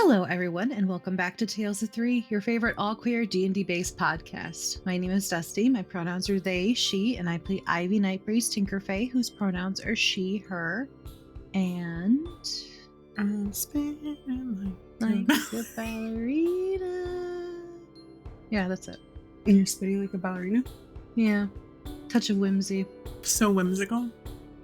Hello, everyone, and welcome back to Tales of Three, your favorite all-queer D&D-based podcast. My name is Dusty, my pronouns are they, she, and I play Ivy Nightbreeze Tinkerfey, whose pronouns are she, her, and... I'm spinning like a ballerina. Yeah, that's it. And you're spinning like a ballerina? Yeah. Touch of whimsy. So whimsical.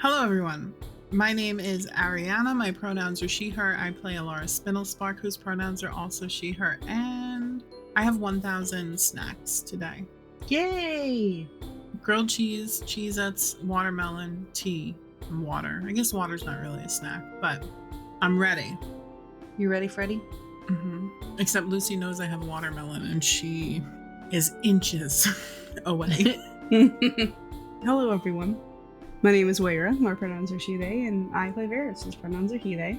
Hello, everyone. My name is Ariana. My pronouns are she, her. I play Elara Spindlespark, whose pronouns are also she, her. And I have 1,000 snacks today. Yay! Grilled cheese, Cheez-Its, watermelon, tea, and water. I guess water's not really a snack, but I'm ready. You ready, Freddie? Mm-hmm. Except Lucy knows I have watermelon, and she is inches away. Hello, everyone. My name is Wayra. My pronouns are she, they, and I play Véres. His pronouns are he, they.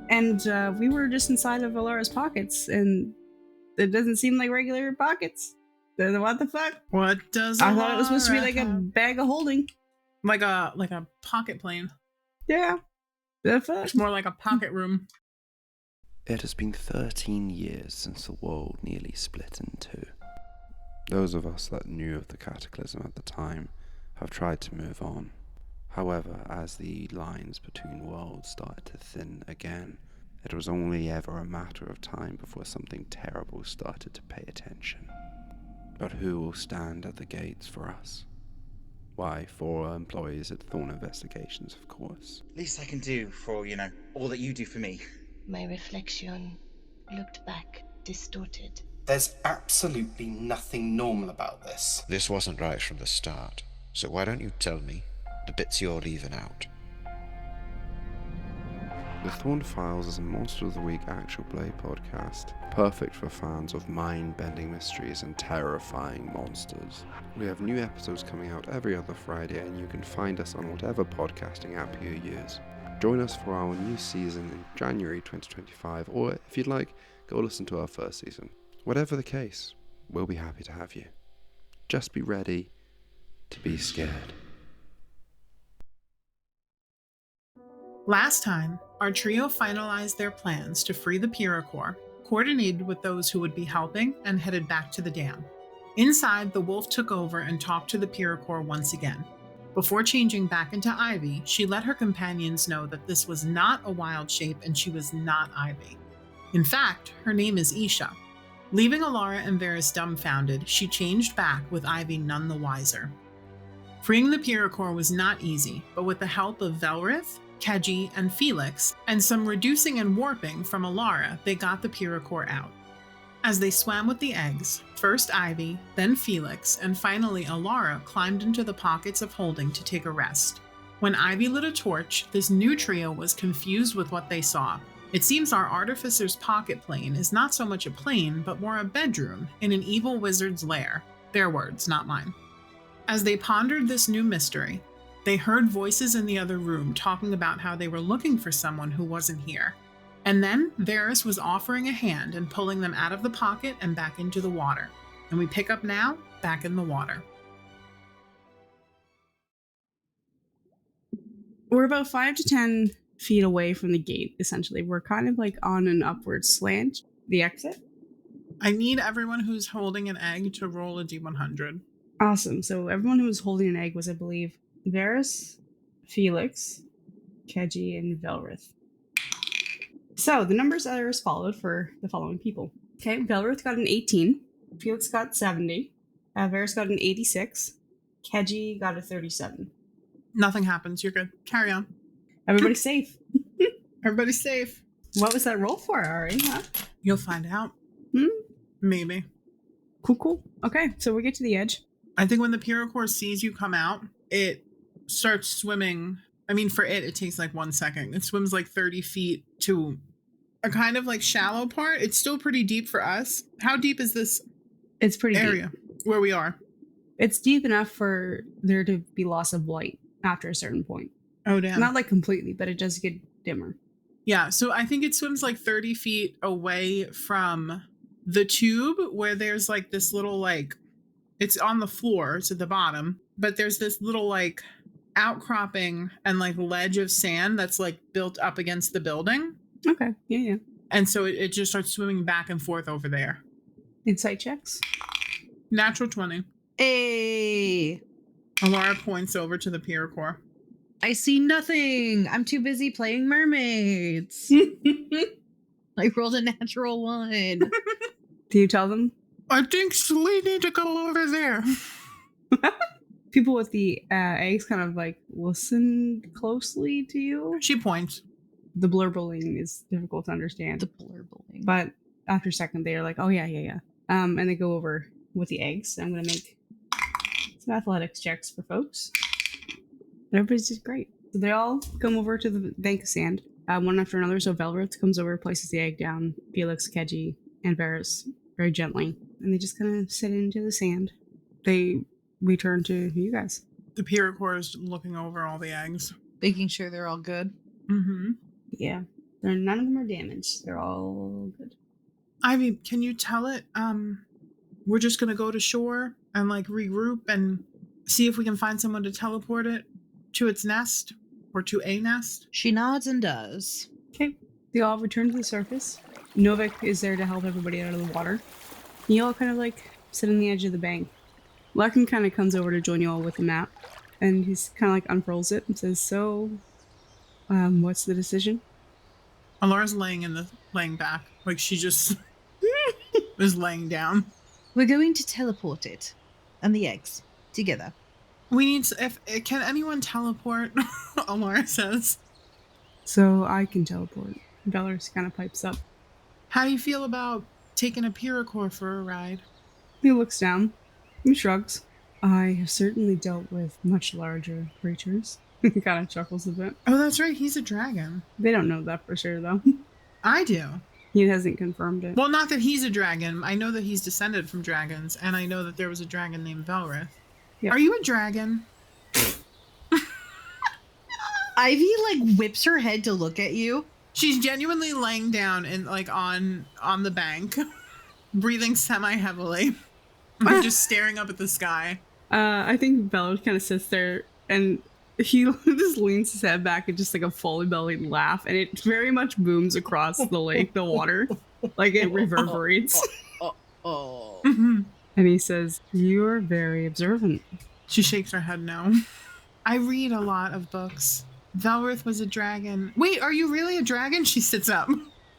And we were just inside of Elara's pockets, and it doesn't seem like regular pockets. What the fuck? What does I thought it was supposed to be like a have? bag of holding. Like a pocket plane. Yeah. The fuck? It's more like a pocket room. It has been 13 years since the world nearly split in two. Those of us that knew of the cataclysm at the time have tried to move on. However, as the lines between worlds started to thin again, it was only ever a matter of time before something terrible started to pay attention. But who will stand at the gates for us? Why, for our employees at Thorn Investigations, of course. Least I can do for, all that you do for me. My reflection looked back, distorted. There's absolutely nothing normal about this. This wasn't right from the start, so why don't you tell me the bits you're leaving out? The Thorn Files is a Monster of the Week actual play podcast, perfect for fans of mind-bending mysteries and terrifying monsters. We have new episodes coming out every other Friday, and you can find us on whatever podcasting app you use. Join us for our new season in January 2025, or if you'd like, go listen to our first season. Whatever the case, we'll be happy to have you. Just be ready to be scared. Last time, our trio finalized their plans to free the piericor, coordinated with those who would be helping, and headed back to the dam. Inside, the wolf took over and talked to the piericor once again. Before changing back into Ivy, she let her companions know that this was not a wild shape and she was not Ivy. In fact, her name is Isha. Leaving Elara and Véres dumbfounded, she changed back with Ivy none the wiser. Freeing the piericor was not easy, but with the help of Velrith, Kedji, and Felix, and some reducing and warping from Elara, they got the piericor out. As they swam with the eggs, first Ivy, then Felix, and finally Elara climbed into the pockets of holding to take a rest. When Ivy lit a torch, this new trio was confused with what they saw. It seems our artificer's pocket plane is not so much a plane, but more a bedroom in an evil wizard's lair. Their words, not mine. As they pondered this new mystery, they heard voices in the other room talking about how they were looking for someone who wasn't here. And then Véres was offering a hand and pulling them out of the pocket and back into the water. And we pick up now, back in the water. We're about 5 to 10 feet away from the gate, essentially. We're kind of like on an upward slant, the exit. I need everyone who's holding an egg to roll a d100. Awesome. So everyone who was holding an egg was, I believe, Véres, Felix, Kedji, and Velrith. So the numbers are as followed for the following people. Okay, Velrith got an 18, Felix got 70, Véres got an 86, Kedji got a 37. Nothing happens. You're good. Carry on. Everybody's safe. Everybody's safe. What was that roll for, Ari? Huh? You'll find out. Maybe. Cool. Okay, so we get to the edge. I think when the piericor sees you come out, it starts swimming. I mean, for it takes like 1 second. It swims like 30 feet to a kind of like shallow part. It's still pretty deep for us. How deep is this It's pretty area deep. Where we are? It's deep enough for there to be loss of light after a certain point. Oh, damn. Not like completely, but it does get dimmer. Yeah, so I think it swims like 30 feet away from the tube where there's like this little like, it's on the floor to the bottom, but there's this little like outcropping and like ledge of sand that's like built up against the building. Okay, yeah. And so it just starts swimming back and forth over there. Insight checks. Natural 20. Hey, Elara points over to the piericor. I see nothing. I'm too busy playing mermaids. I rolled a natural 1. Do you tell them? I think we need to go over there. People with the eggs kind of like listen closely to you. She points. The blurbling is difficult to understand. The blurbling. But after a second, they're like, oh, yeah. And they go over with the eggs. I'm going to make some athletics checks for folks. And everybody's just great. So they all come over to the bank of sand, one after another. So Velrith comes over, places the egg down. Felix, Keji, and Véres very gently. And they just kind of sit into the sand. They return to you guys. The piericor is looking over all the eggs. Making sure they're all good. Mm-hmm. Yeah. None of them are damaged. They're all good. Ivy, can you tell it, we're just gonna go to shore and, like, regroup and see if we can find someone to teleport it to its nest or to a nest? She nods and does. Okay. They all return to the surface. Novik is there to help everybody out of the water. You all kind of, like, sit on the edge of the bank. Larkin kind of comes over to join you all with the map. And he's kind of, like, unfurls it and says, so, what's the decision? Alara's laying back. Like, she just is laying down. We're going to teleport it and the eggs together. We need to, can anyone teleport? Elara says. So I can teleport. Velrith kind of pipes up. How do you feel about taking a piericor for a ride? He looks down. He shrugs. I have certainly dealt with much larger creatures. He kind of chuckles a bit. Oh, that's right. He's a dragon. They don't know that for sure, though. I do. He hasn't confirmed it. Well, not that he's a dragon. I know that he's descended from dragons, and I know that there was a dragon named Velrith. Yep. Are you a dragon? Ivy, like, whips her head to look at you. She's genuinely laying down and, like, on the bank, breathing semi-heavily, just staring up at the sky. I think Velrith kind of sits there, and he just leans his head back and just, like, a fully bellied laugh, and it very much booms across the lake, the water. Like, it reverberates. Mm-hmm. And he says, you're very observant. She shakes her head no. I read a lot of books. Velrith was a dragon. Wait, are you really a dragon? She sits up.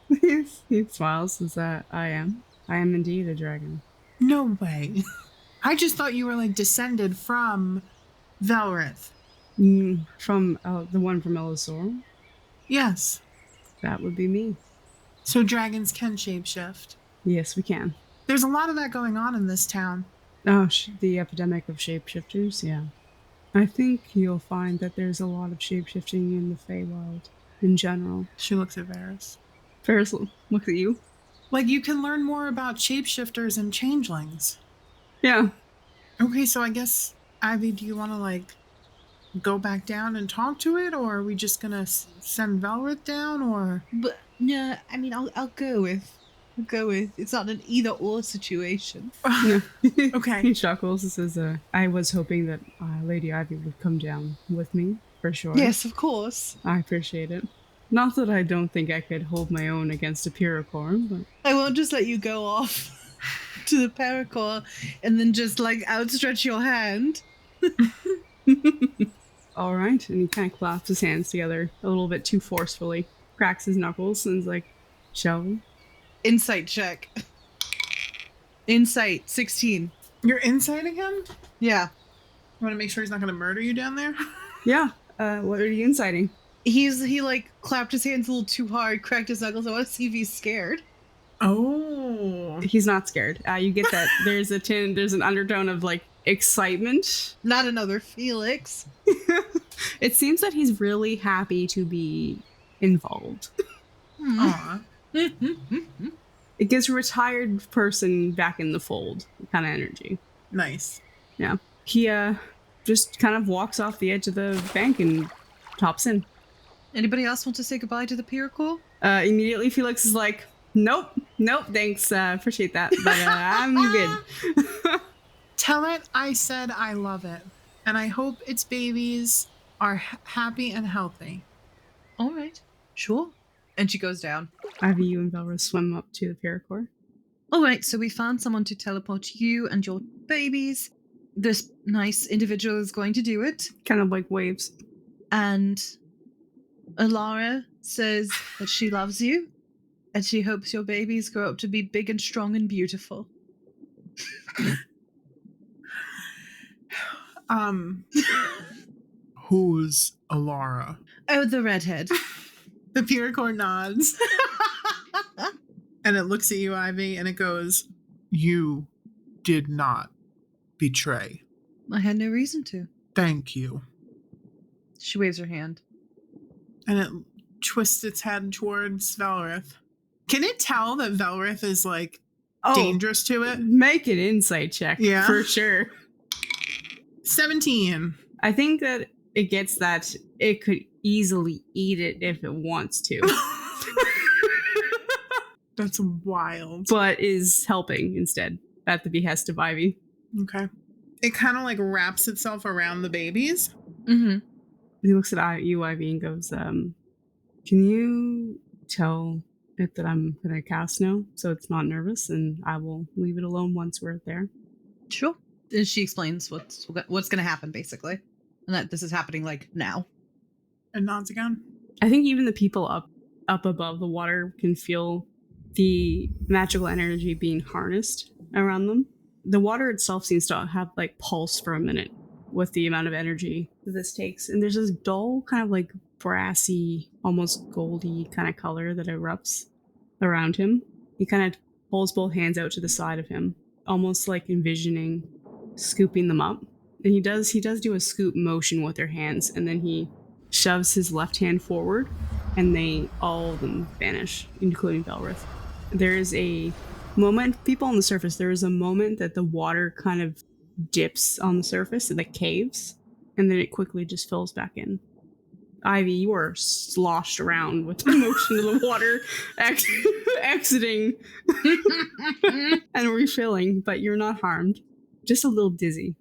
He smiles and says, I am. I am indeed a dragon. No way. I just thought you were, like, descended from Velrith. From the one from Elisor? Yes. That would be me. So dragons can shapeshift? Yes, we can. There's a lot of that going on in this town. Oh, the epidemic of shapeshifters? Yeah. I think you'll find that there's a lot of shapeshifting in the Feywild in general. She looks at Véres. Véres looks at you. Like, you can learn more about shapeshifters and changelings. Yeah. Okay, so I guess, Ivy, do you want to, like, go back down and talk to it, or are we just gonna send Velrith down, or? But no, I mean, I'll go with. It's not an either or situation. Okay. He chuckles and says, "I was hoping that Lady Ivy would come down with me for sure." Yes, of course. I appreciate it. Not that I don't think I could hold my own against a piericor, but I won't just let you go off to the piericor and then just like outstretch your hand. All right. And he kind of claps his hands together a little bit too forcefully, cracks his knuckles, and is like, "Shall we?" Insight check. Insight 16. You're insight again? Yeah. You want to make sure he's not going to murder you down there? Yeah. What are you inciting? He like clapped his hands a little too hard, cracked his knuckles. I want to see if he's scared. Oh. He's not scared. You get that there's an undertone of like excitement. Not another Felix. It seems that he's really happy to be involved. Aw. It gives a retired person back in the fold kind of energy. Nice. Yeah. He just kind of walks off the edge of the bank and tops in. Anybody else want to say goodbye to the piericor? Immediately Felix is like, nope, thanks, appreciate that, but I'm good. Tell it I said I love it, and I hope its babies are happy and healthy. All right, sure. And she goes down. Ivy, you and Velrith swim up to the piericor. All right, so we found someone to teleport you and your babies. This nice individual is going to do it. Kind of like waves. And Elara says that she loves you and she hopes your babies grow up to be big and strong and beautiful. Who's Elara? Oh, the redhead. The piericor nods. And it looks at you, Ivy, and it goes, "You did not betray. I had no reason to." Thank you. She waves her hand. And it twists its head towards Velrith. Can it tell that Velrith is, like, dangerous to it? Make an insight check. Yeah. For sure. 17. I think that it gets that it could easily eat it if it wants to. That's wild. But is helping instead at the behest of Ivy. Okay. It kind of like wraps itself around the babies. Mm-hmm. He looks at you, Ivy, and goes, can you tell it that I'm going to cast now so it's not nervous, and I will leave it alone once we're there? Sure. And she explains what's going to happen, basically. And that this is happening, like, now. And nods again. I think even the people up above the water can feel the magical energy being harnessed around them. The water itself seems to have, like, pulse for a minute with the amount of energy that this takes. And there's this dull, kind of like brassy, almost goldy kind of color that erupts around him. He kind of pulls both hands out to the side of him, almost like envisioning scooping them up. And he does do a scoop motion with their hands, and then he shoves his left hand forward, and all of them vanish, including Velrith. There is a moment, people on the surface, there is a moment that the water kind of dips on the surface and it caves, and then it quickly just fills back in. Ivy, you are sloshed around with the motion of the water exiting and refilling, but you're not harmed. Just a little dizzy.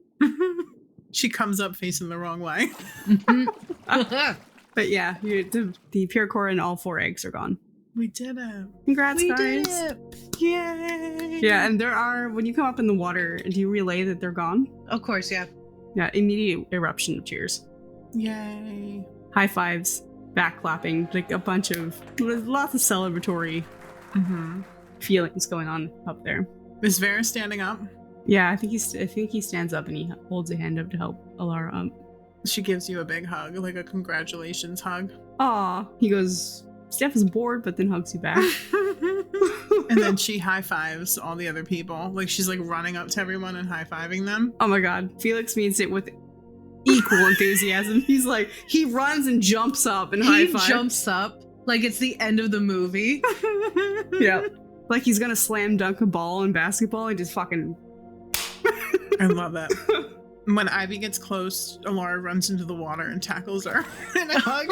She comes up facing the wrong way. But yeah, the piericor and all 4 eggs are gone. We did it. Congrats, guys. Did it. Yay. Yeah, and there are, when you come up in the water, do you relay that they're gone? Of course, yeah. Yeah, immediate eruption of cheers. Yay. High fives, back clapping, like a bunch of, lots of celebratory feelings going on up there. Is Vera standing up? Yeah, I think he stands up and he holds a hand up to help Elara up. She gives you a big hug, like a congratulations hug. Aw. He goes, Steph is bored, but then hugs you back. And then she high fives all the other people. Like, she's like running up to everyone and high fiving them. Oh my god. Felix means it with equal enthusiasm. He's like, he runs and jumps up and high fives. He jumps up like it's the end of the movie. Yeah. Like he's gonna slam dunk a ball in basketball and just fucking... I love that. When Ivy gets close, Elara runs into the water and tackles her in a hug.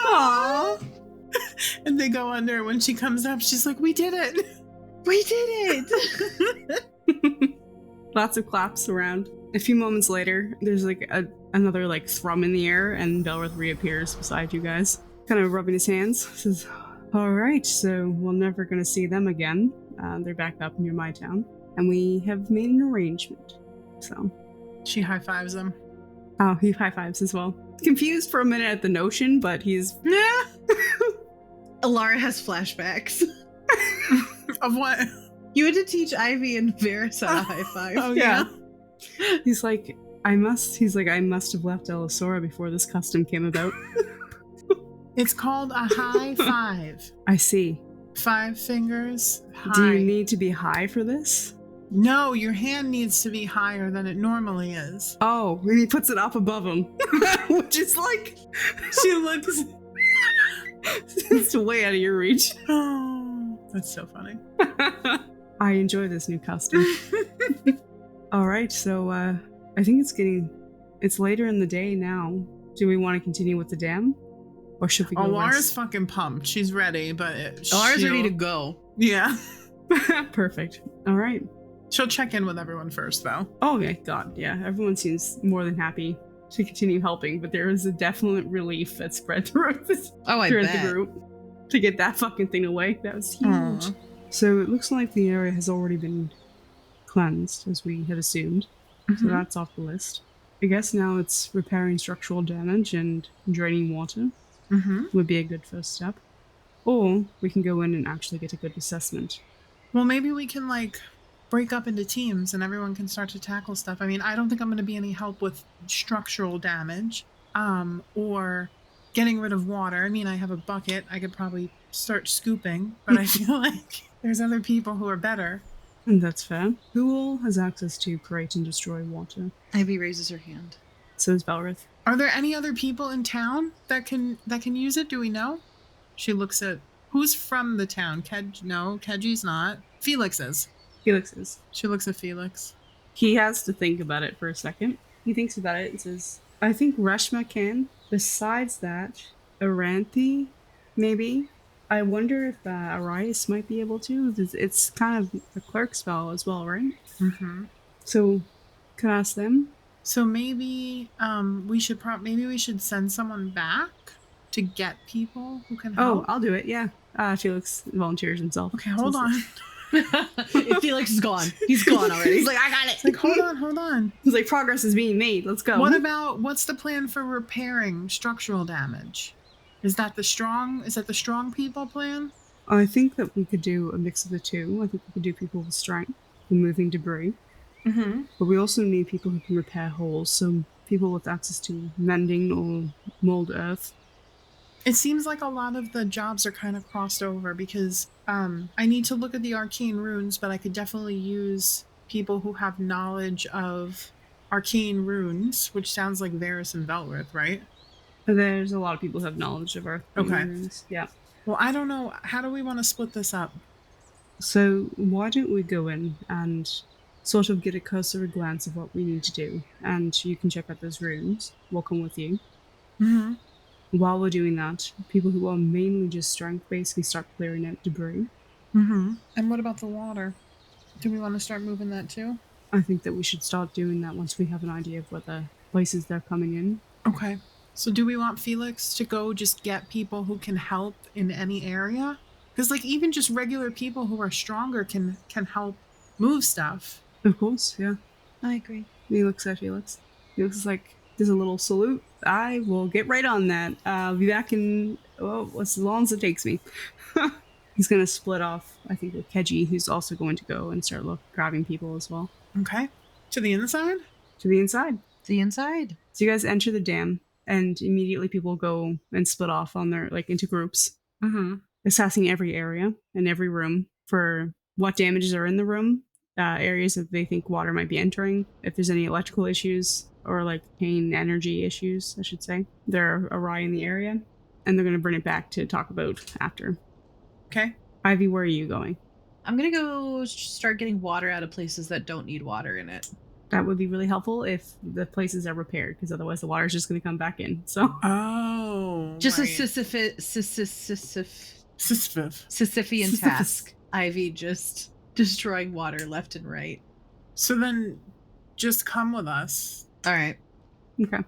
Aww. And they go under. When she comes up, she's like, "We did it! We did it!" Lots of claps around. A few moments later, there's like another like thrum in the air, and Velrith reappears beside you guys, kind of rubbing his hands. Says, "All right, so we're never gonna see them again. They're back up near my town, and we have made an arrangement." So she high fives him. Oh, he high fives as well. Confused for a minute at the notion, but he's... Elara has flashbacks. Of what? You had to teach Ivy and Véres how to high five. Oh, yeah. He's like, I must have left Elisora before this custom came about. It's called a high five. I see. 5 fingers high. Do you need to be high for this? No, your hand needs to be higher than it normally is. Oh, and he puts it up above him. Which is like... She looks... It's way out of your reach. Oh, that's so funny. I enjoy this new custom. Alright, so I think it's later in the day now. Do we want to continue with the dam? Or should we go Elara's fucking pumped. She's ready, but... Elara's ready to go. Yeah. Perfect. Alright. She'll check in with everyone first, though. Oh, okay. God, yeah. Everyone seems more than happy to continue helping, but there is a definite relief that spread throughout the group. to get that fucking thing away. That was huge. Aw. So it looks like the area has already been cleansed, as we had assumed. So that's off the list. I guess now it's repairing structural damage and draining water would be a good first step. Or we can go in and actually get a good assessment. Well, maybe we can, like, break up into teams and everyone can start to tackle stuff. I mean, I don't think I'm going to be any help with structural damage or getting rid of water. I mean, I have a bucket. I could probably start scooping, but I feel like there's other people who are better. And that's fair. Who all has access to create and destroy water? Ivy raises her hand. So is Velrith. Are there any other people in town that can use it? Do we know? She looks at who's from the town. No, Kedji's not. Felix is. Felix is. She looks at Felix. He has to think about it for a second. He thinks about it and says, I think Reshma can. Besides that, Aranthi, maybe. I wonder if Arias might be able to. It's kind of a clerk spell as well, right? So, can I ask them? So maybe we should send someone back to get people who can help. Oh, I'll do it. Yeah. Felix volunteers himself. Okay, hold on. Felix is gone. He's gone already. He's like, I got it. It's like, hold on. He's like, progress is being made. Let's go. What's the plan for repairing structural damage? Is that the strong people plan? I think that we could do a mix of the two. I think we could do people with strength and moving debris. But we also need people who can repair holes. So people with access to mending or mold earth. It seems like a lot of the jobs are kind of crossed over because I need to look at the arcane runes, but I could definitely use people who have knowledge of arcane runes, which sounds like Véres and Velrith, right? There's a lot of people who have knowledge of arcane runes. Yeah. Well, I don't know. How do we want to split this up? So why don't we go in and sort of get a cursory glance of what we need to do, and you can check out those runes. We'll come with you. While we're doing that, people who are mainly just strength basically start clearing out debris. And what about the water? Do we want to start moving that too? I think that we should start doing that once we have an idea of what the places they're coming in. Okay. So do we want Felix to go just get people who can help in any area? Because like even just regular people who are stronger can help move stuff. Of course, yeah. I agree. He looks at Felix. Felix is like, there's a little salute. I will get right on that. I'll be back in, as long as it takes me. He's going to split off, I think, with Kedji, who's also going to go and start grabbing people as well. Okay. To the inside? To the inside. The inside. So you guys enter the dam, and immediately people go and split off on their, into groups. Assessing every area and every room for what damages are in the room, areas that they think water might be entering, if there's any electrical issues, or pain energy issues, I should say. They're awry in the area, and they're going to bring it back to talk about after. Okay. Ivy, where are you going? I'm going to go start getting water out of places that don't need water in it. That would be really helpful if the places are repaired, because otherwise the water's just going to come back in. So. Oh. Just right. a Sisyphean task. Ivy just destroying water left and right. So then just come with us. All right. Okay.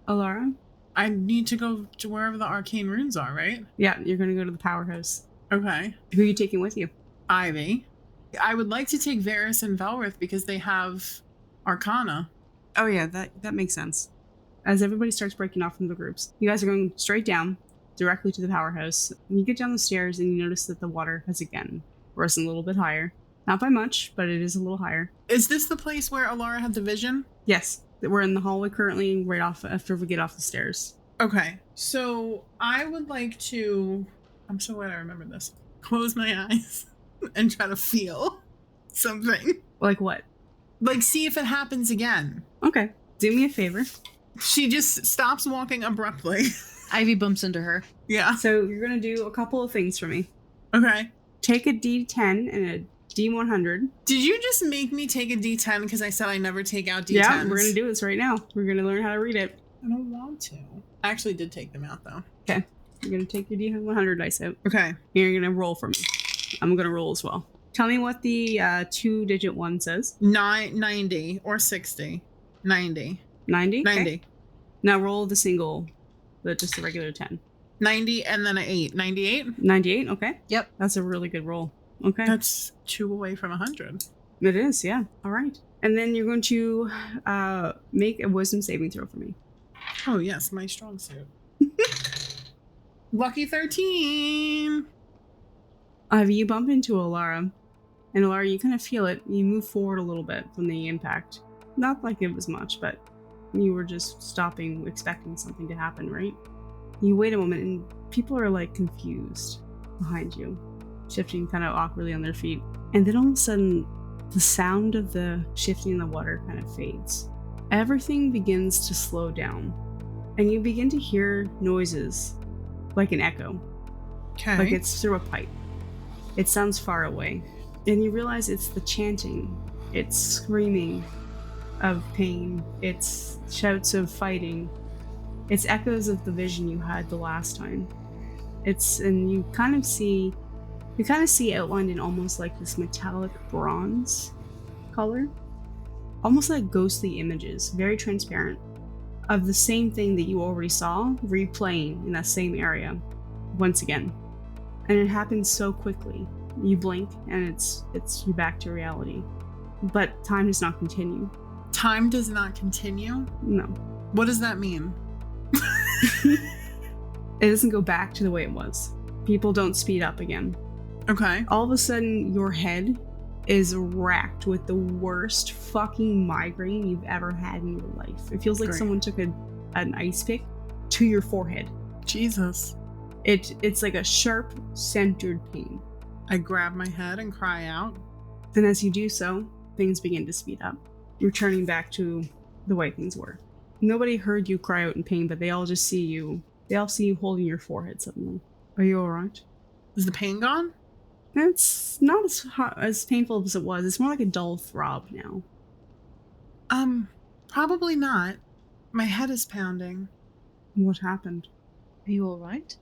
Elara? I need to go to wherever the arcane runes are, right? Yeah, you're going to go to the powerhouse. Okay. Who are you taking with you? Ivy. I would like to take Véres and Velrith because they have Arcana. Oh yeah, that makes sense. As everybody starts breaking off from the groups, you guys are going straight down, directly to the powerhouse. And you get down the stairs and you notice that the water has again risen a little bit higher. Not by much, but it is a little higher. Is this the place where Elara had the vision? Yes. We're in the hallway currently, right off after we get off the stairs. Okay. So I would like to... I'm so glad I remember this. Close my eyes and try to feel something. Like what? See if it happens again. Okay. Do me a favor. She just stops walking abruptly. Ivy bumps into her. Yeah. So you're going to do a couple of things for me. Okay. Take a D10 and a D100. Did you just make me take a D10 because I said I never take out D10s? Yeah, we're going to do this right now. We're going to learn how to read it. I don't want to. I actually did take them out, though. Okay. You're going to take your D100 dice out. Okay. You're going to roll for me. I'm going to roll as well. Tell me what the 2-digit one says. 90 or 60. 90. 90? 90. Okay. Now roll the single, just the regular 10. 90 and then an 8. 98? 98, okay. Yep. That's a really good roll. Okay. That's 2 away from 100. It is, yeah. All right. And then you're going to make a wisdom saving throw for me. Oh, yes, my strong suit. Lucky 13. Ivy, you bump into Elara. And Elara, you kind of feel it. You move forward a little bit from the impact. Not like it was much, but you were just stopping, expecting something to happen, right? You wait a moment, and people are like confused behind you, shifting kind of awkwardly on their feet. And then all of a sudden, the sound of the shifting in the water kind of fades. Everything begins to slow down, and you begin to hear noises like an echo. Okay. Like it's through a pipe. It sounds far away. And you realize it's the chanting. It's screaming of pain. It's shouts of fighting. It's echoes of the vision you had the last time. And you kind of see outlined in almost like this metallic bronze color. Almost like ghostly images, very transparent, of the same thing that you already saw replaying in that same area once again. And it happens so quickly. You blink and it's you're back to reality. But time does not continue. Time does not continue? No. What does that mean? It doesn't go back to the way it was. People don't speed up again. Okay. All of a sudden, your head is racked with the worst fucking migraine you've ever had in your life. It feels like Great. someone took an ice pick to your forehead. Jesus. It's like a sharp, centered pain. I grab my head and cry out. And as you do so, things begin to speed up, returning back to the way things were. Nobody heard you cry out in pain, but they all just see you. They all see you holding your forehead suddenly. Are you alright? Is the pain gone? It's not as painful as it was. It's more like a dull throb now. Probably not. My head is pounding. What happened? Are you all right?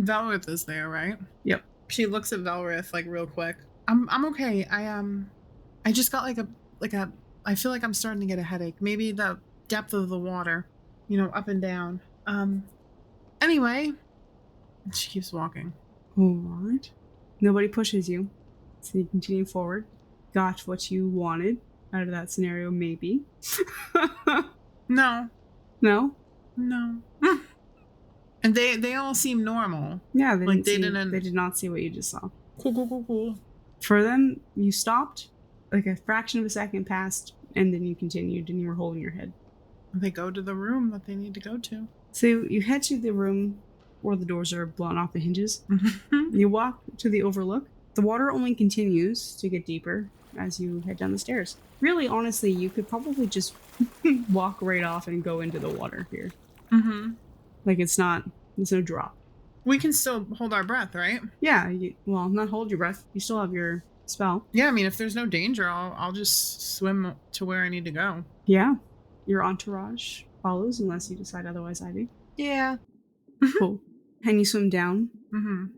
Velrith is there, right? Yep. She looks at Velrith like real quick. I'm okay. I just got like a I feel like I'm starting to get a headache. Maybe the depth of the water, up and down. Anyway, she keeps walking. Alright. Nobody pushes you, so you continue forward. Got what you wanted out of that scenario, maybe. No. No? No. And they all seem normal. Yeah, Like, they did not see what you just saw. Cool. For them, you stopped, like a fraction of a second passed, and then you continued and you were holding your head. They go to the room that they need to go to. So you head to the room where the doors are blown off the hinges. You walk to the overlook. The water only continues to get deeper as you head down the stairs. Really, honestly, you could probably just walk right off and go into the water here. Mm-hmm. Like there's no drop. We can still hold our breath, right? Yeah, well, not hold your breath. You still have your spell. Yeah, I mean, if there's no danger, I'll just swim to where I need to go. Yeah. Your entourage follows unless you decide otherwise, Ivy. Yeah. Cool. And you swim down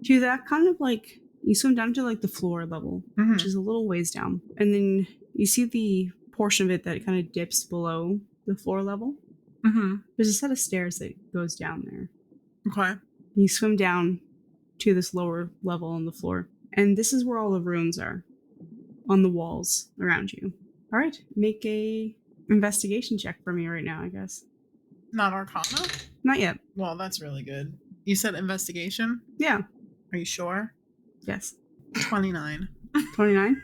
to that kind of like, you swim down to like the floor level, which is a little ways down. And then you see the portion of it that kind of dips below the floor level. There's a set of stairs that goes down there. Okay. You swim down to this lower level on the floor. And this is where all the runes are on the walls around you. All right. Make a investigation check for me right now, I guess. Not Arcana? Not yet. Well, that's really good. You said investigation? Yeah. Are you sure? Yes. 29. 29?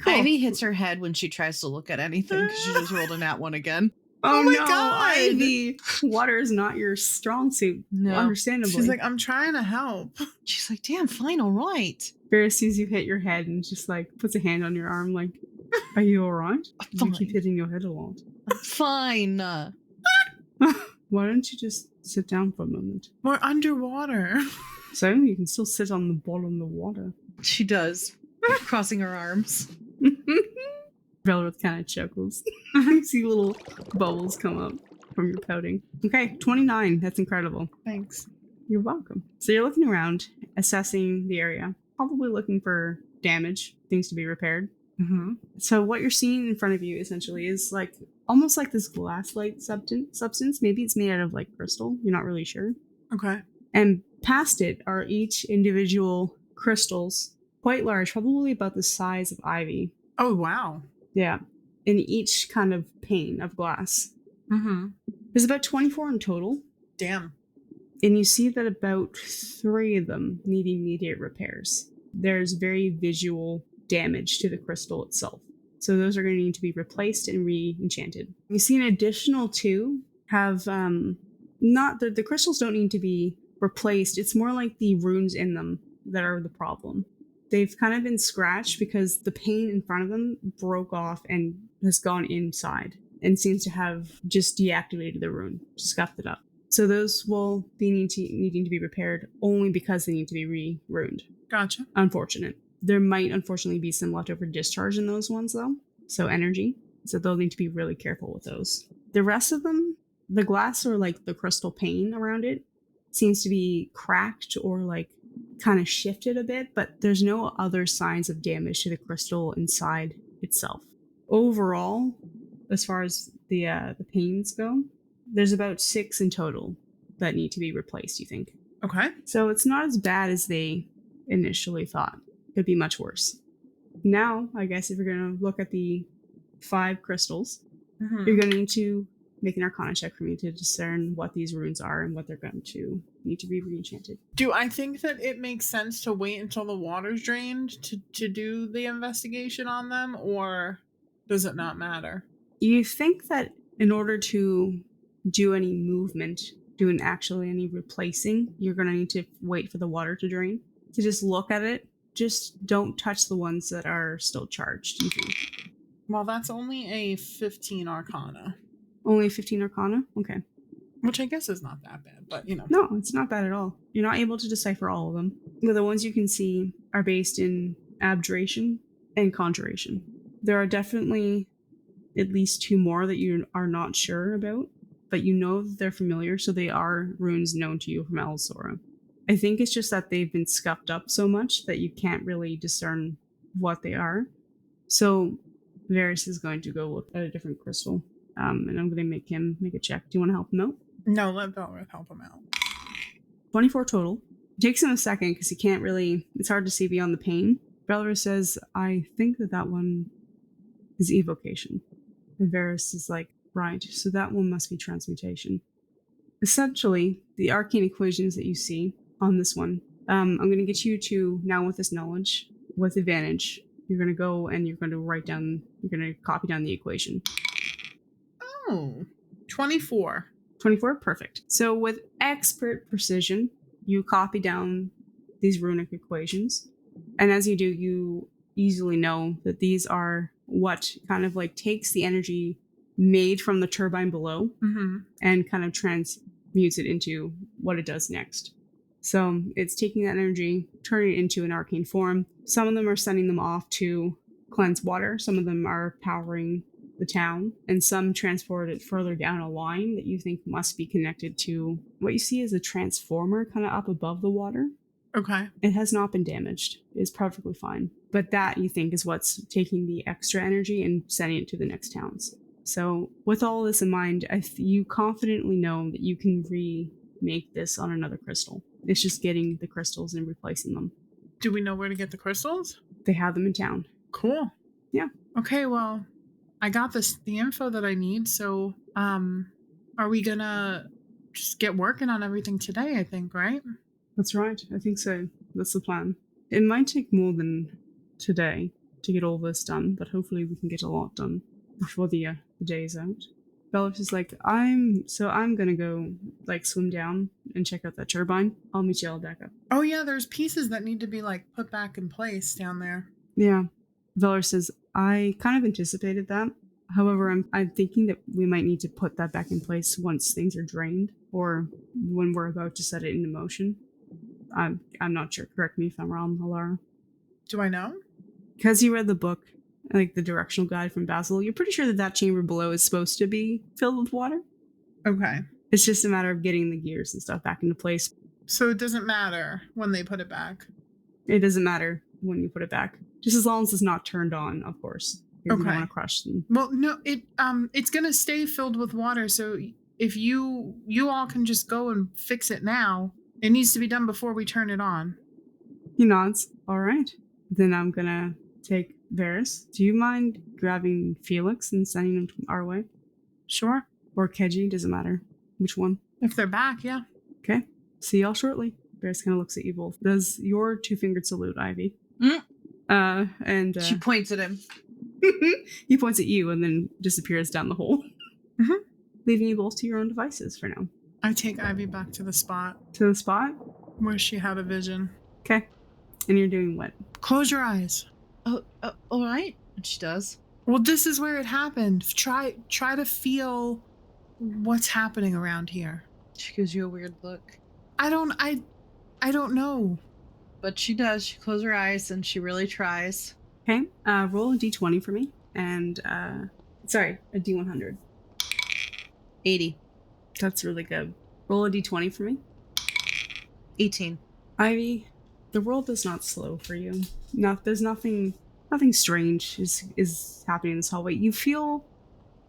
Cool. Ivy hits her head when she tries to look at anything because she just rolled a nat one again. Oh my no, God! Ivy! Water is not your strong suit. No. Understandably. She's like, I'm trying to help. She's like, damn, fine, all right. Varys sees you hit your head and just like puts a hand on your arm like, are you alright? You Fine. keep hitting your head a lot. Fine. Why don't you just sit down for a moment? We're underwater. So you can still sit on the bottom of the water. She does, crossing her arms. Velrith kind of chuckles. You see little bubbles come up from your pouting. Okay, 29. That's incredible. Thanks. You're welcome. So you're looking around, assessing the area, probably looking for damage, things to be repaired. So what you're seeing in front of you essentially is like almost like this glass-like substance. Maybe it's made out of like crystal. You're not really sure. Okay. And Past it are each individual crystals, quite large, probably about the size of ivy. Oh, wow. Yeah. In each kind of pane of glass. Mm-hmm. There's about 24 in total. Damn. And you see that about 3 of them need immediate repairs. There's very visual damage to the crystal itself. So those are going to need to be replaced and re-enchanted. You see an additional 2 have not the crystals don't need to be replaced. It's more like the runes in them that are the problem. They've kind of been scratched because the pane in front of them broke off and has gone inside and seems to have just deactivated the rune, scuffed it up. So those will be needing to be repaired only because they need to be re-runed. Gotcha. Unfortunate. There might unfortunately be some leftover discharge in those ones though, so energy. So they'll need to be really careful with those. The rest of them, the glass or like the crystal pane around it seems to be cracked or like kind of shifted a bit, but there's no other signs of damage to the crystal inside itself. Overall, as far as the panes go, there's about 6 in total that need to be replaced, you think. Okay. So it's not as bad as they initially thought. Could be much worse. Now, I guess if you're going to look at the 5 crystals, you're going to need to make an Arcana check for me to discern what these runes are and what they're going to need to be re-enchanted. Do I think that it makes sense to wait until the water's drained to do the investigation on them, or does it not matter? You think that in order to do any movement, do actually any replacing, you're going to need to wait for the water to drain. To just look at it, just don't touch the ones that are still charged, you think. Well, that's only a 15 Arcana. Only 15 Arcana? Okay. Which I guess is not that bad, but you know. No, it's not bad at all. You're not able to decipher all of them. But the ones you can see are based in abjuration and conjuration. There are definitely at least 2 more that you are not sure about, but you know that they're familiar, so they are runes known to you from Elsora. I think it's just that they've been scuffed up so much that you can't really discern what they are. So Varys is going to go look at a different crystal, and I'm going to make him make a check. Do you want to help him out? No, let Velrith help him out. 24 total. It takes him a second because he can't really, it's hard to see beyond the pain. Velrith says, I think that one is evocation. And Varys is like, right, so that one must be transmutation. Essentially, the arcane equations that you see on this one, I'm going to get you to, now with this knowledge, with advantage, you're going to go and you're going to write down, you're going to copy down the equation. Oh, 24. 24, perfect. So with expert precision, you copy down these runic equations. And as you do, you easily know that these are what kind of like takes the energy made from the turbine below and kind of transmutes it into what it does next. So it's taking that energy, turning it into an arcane form. Some of them are sending them off to cleanse water. Some of them are powering the town, and some transport it further down a line that you think must be connected to what you see as a transformer kind of up above the water. Okay. It has not been damaged. It's perfectly fine. But that, you think, is what's taking the extra energy and sending it to the next towns. So with all this in mind, you confidently know that you can remake this on another crystal. It's just getting the crystals and replacing them. Do we know where to get the crystals? They have them in town. Cool. Yeah. Okay, well, I got the info that I need, so are we gonna just get working on everything today, I think, right? That's right. I think so. That's the plan. It might take more than today to get all this done, but hopefully we can get a lot done before the day is out. Bellis is like, I'm gonna go like swim down and check out that turbine. I'll meet you all back up. Oh yeah, there's pieces that need to be like put back in place down there. Yeah. Veller says, I kind of anticipated that. However, I'm thinking that we might need to put that back in place once things are drained or when we're about to set it into motion. I'm not sure. Correct me if I'm wrong, Elara. Do I know? Because you read the book, like the directional guide from Basil, you're pretty sure that chamber below is supposed to be filled with water. Okay. It's just a matter of getting the gears and stuff back into place. So it doesn't matter when they put it back? It doesn't matter when you put it back. Just as long as it's not turned on, of course. Okay. You don't want to crush them. Well, no, it's gonna stay filled with water, so if you all can just go and fix it now, It needs to be done before we turn it on. He nods. All right. Then I'm gonna take Varys. Do you mind grabbing Felix and sending him our way? Sure. Or Keji, doesn't matter. Which one? If they're back, yeah. Okay. See y'all shortly. Varys kind of looks at you both. Does your two-fingered salute, Ivy? She points at him. He points at you and then disappears down the hole. Mm-hmm. Leaving you both to your own devices for now. I take Ivy back to the spot. To the spot? Where she had a vision. Okay. And you're doing what? Close your eyes. Oh, all right. And she does. Well, this is where it happened. Try to feel what's happening around here. She gives you a weird look. I don't know. But she does. She closes her eyes and she really tries. Okay. Roll a d20 for me. And, a d100. 80. That's really good. Roll a d20 for me. 18. Ivy, the world is not slow for you. There's nothing strange is happening in this hallway. You feel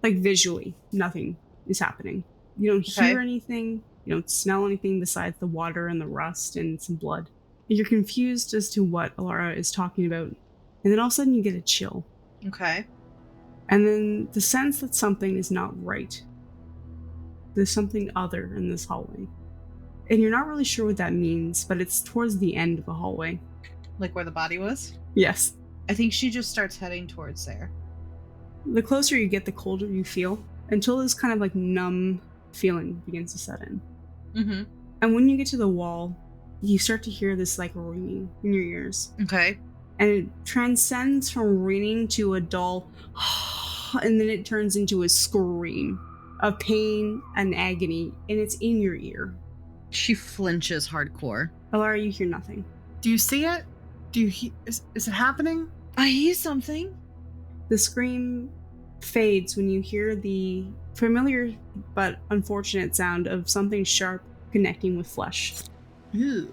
like visually nothing is happening. You don't hear anything. You don't smell anything besides the water and the rust and some blood. You're confused as to what Elara is talking about. And then all of a sudden you get a chill. Okay. And then the sense that something is not right. There's something other in this hallway. And you're not really sure what that means, but it's towards the end of the hallway. Like where the body was? Yes. I think she just starts heading towards there. The closer you get, the colder you feel, until this kind of like numb feeling begins to set in. Mm-hmm. And when you get to the wall, you start to hear this like ringing in your ears. Okay. And it transcends from ringing to a dull and then it turns into a scream of pain and agony, and it's in your ear. She flinches hardcore. Elara, you hear nothing. Do you see it? Do you hear? Is it happening? I hear something. The scream fades when you hear the familiar but unfortunate sound of something sharp connecting with flesh. Ew.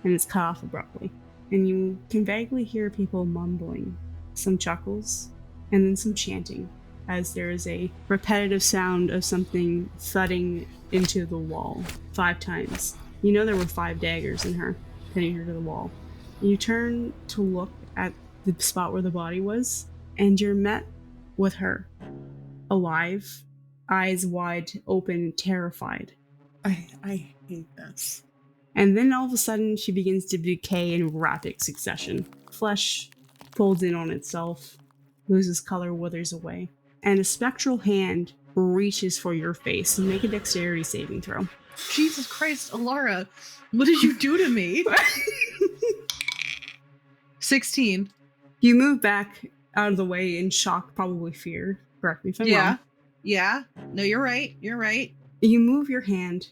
And it's cut off abruptly. And you can vaguely hear people mumbling, some chuckles, and then some chanting, as there is a repetitive sound of something thudding into the wall 5 times. You know there were 5 daggers in her, pinning her to the wall. You turn to look at the spot where the body was, and you're met with her, alive, eyes wide open, terrified. I hate this. And then all of a sudden, she begins to decay in rapid succession. Flesh folds in on itself, loses color, withers away. And a spectral hand reaches for your face. Make a dexterity saving throw. Jesus Christ, Elara, what did you do to me? 16. You move back out of the way in shock, probably fear. Correct me if I'm wrong. Yeah. No, you're right. You move your hand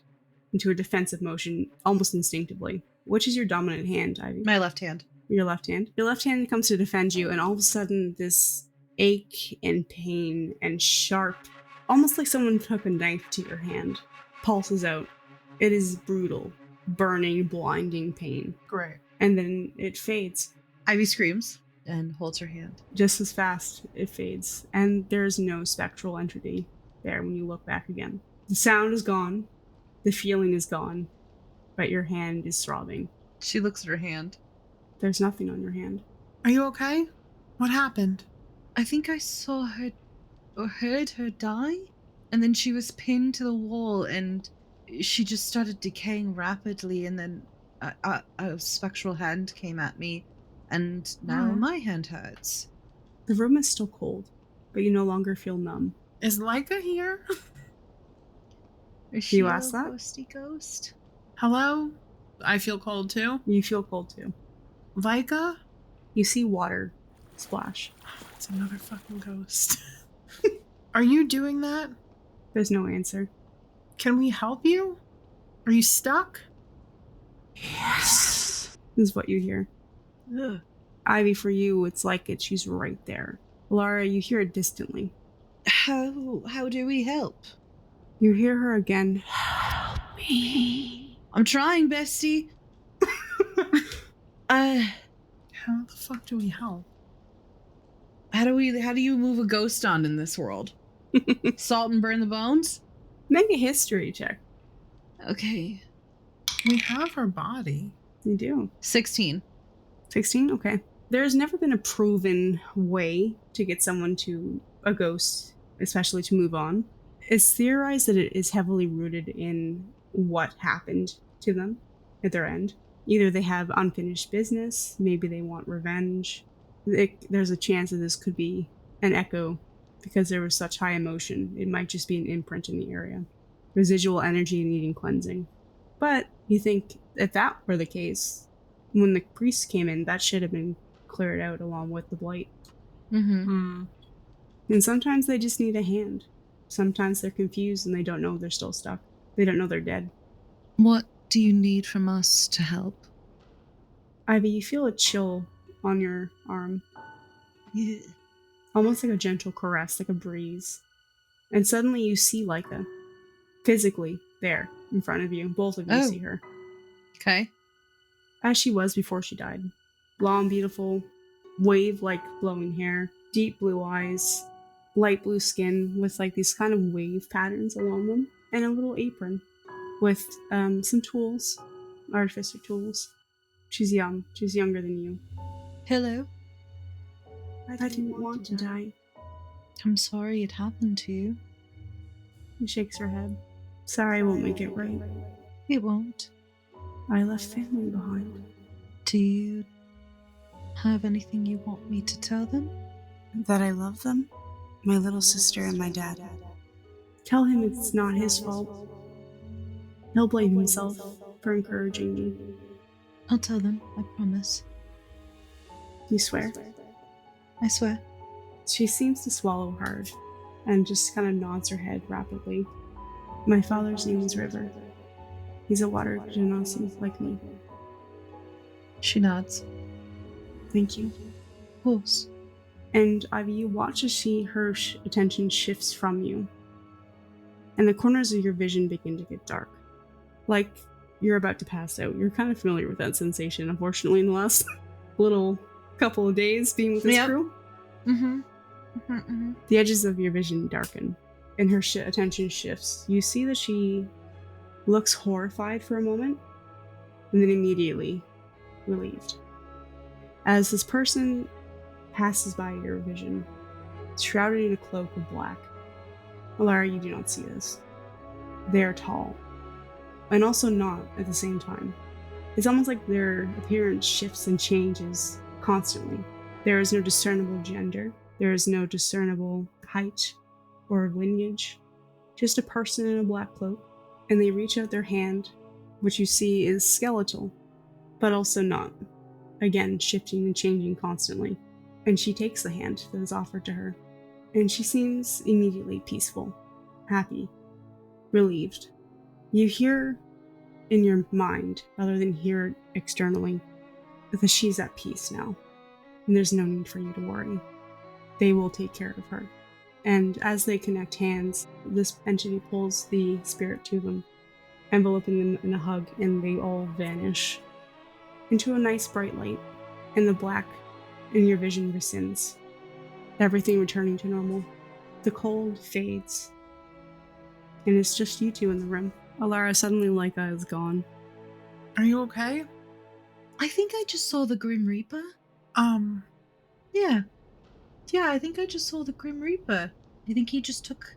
into a defensive motion almost instinctively. Which is your dominant hand, Ivy? My left hand. Your left hand. Your left hand comes to defend you, and all of a sudden this ache and pain and sharp, almost like someone took a knife to your hand, pulses out. It is brutal, burning, blinding pain. Great. And then it fades. Ivy screams and holds her hand. Just as fast, it fades. And there's no spectral entity there when you look back again. The sound is gone. The feeling is gone. But your hand is throbbing. She looks at her hand. There's nothing on your hand. Are you okay? What happened? I think I saw her or heard her die. And then she was pinned to the wall and she just started decaying rapidly. And then a spectral hand came at me. And now my hand hurts. The room is still cold, but you no longer feel numb. Is Lyca here? Is she you ask that? Ghosty ghost? Hello? I feel cold too. You feel cold too. Lyca? You see water splash. It's another fucking ghost. Are you doing that? There's no answer. Can we help you? Are you stuck? Yes. This is what you hear. Ugh. Ivy, for you, it's like she's right there. Elara, you hear it distantly. How do we help? You hear her again. Help me. I'm trying, bestie. How the fuck do we help? How do you move a ghost on in this world? Salt and burn the bones? Make a history check. Okay. We have her body. You do. 16. 16? Okay. There's never been a proven way to get someone to a ghost, especially to move on. It's theorized that it is heavily rooted in what happened to them at their end. Either they have unfinished business, maybe they want revenge. There's a chance that this could be an echo because there was such high emotion. It might just be an imprint in the area. Residual energy needing cleansing. But you think if that were the case, when the priest came in, that should have been cleared out along with the blight. Mm-hmm. And sometimes they just need a hand. Sometimes they're confused and they don't know they're still stuck. They don't know they're dead. What do you need from us to help? Ivy, you feel a chill on your arm. Yeah. Almost like a gentle caress, like a breeze. And suddenly you see Lyca. Physically there, in front of you. Both of you see her. Okay. As she was before she died. Blonde, beautiful, wave-like flowing hair, deep blue eyes, light blue skin with like these kind of wave patterns along them, and a little apron with some tools, artificer tools. She's young. She's younger than you. Hello. I didn't want to die. I'm sorry it happened to you. She shakes her head. Sorry I won't make it right. It won't. I left family behind. Do you have anything you want me to tell them? That I love them? My little sister and my dad. Tell him it's not his fault. He'll blame himself for encouraging me. I'll tell them, I promise. You swear? I swear. She seems to swallow hard and just kind of nods her head rapidly. My father's name is River. He's a water genasi like me. She nods. Thank you. Of course. And Ivy, you watch as her attention shifts from you. And the corners of your vision begin to get dark. Like you're about to pass out. You're kind of familiar with that sensation, unfortunately, in the last little couple of days being with this crew. Mm-hmm. Mm-hmm, mm-hmm. The edges of your vision darken, and her attention shifts. You see that she looks horrified for a moment, and then immediately relieved. As this person passes by your vision, shrouded in a cloak of black. Elara, you do not see this. They are tall, and also not at the same time. It's almost like their appearance shifts and changes constantly. There is no discernible gender. There is no discernible height or lineage. Just a person in a black cloak, and they reach out their hand, which you see is skeletal, but also not. Again, shifting and changing constantly. And she takes the hand that is offered to her, and she seems immediately peaceful, happy, relieved. You hear in your mind, rather than hear it externally, that she's at peace now, and there's no need for you to worry. They will take care of her. And as they connect hands, this entity pulls the spirit to them, enveloping them in a hug, and they all vanish into a nice bright light, and the black in your vision rescinds, everything returning to normal. The cold fades, and it's just you two in the room. Elara, suddenly Lyca is gone. Are you okay? I think I just saw the Grim Reaper. Yeah, I think I just saw the Grim Reaper. I think he just took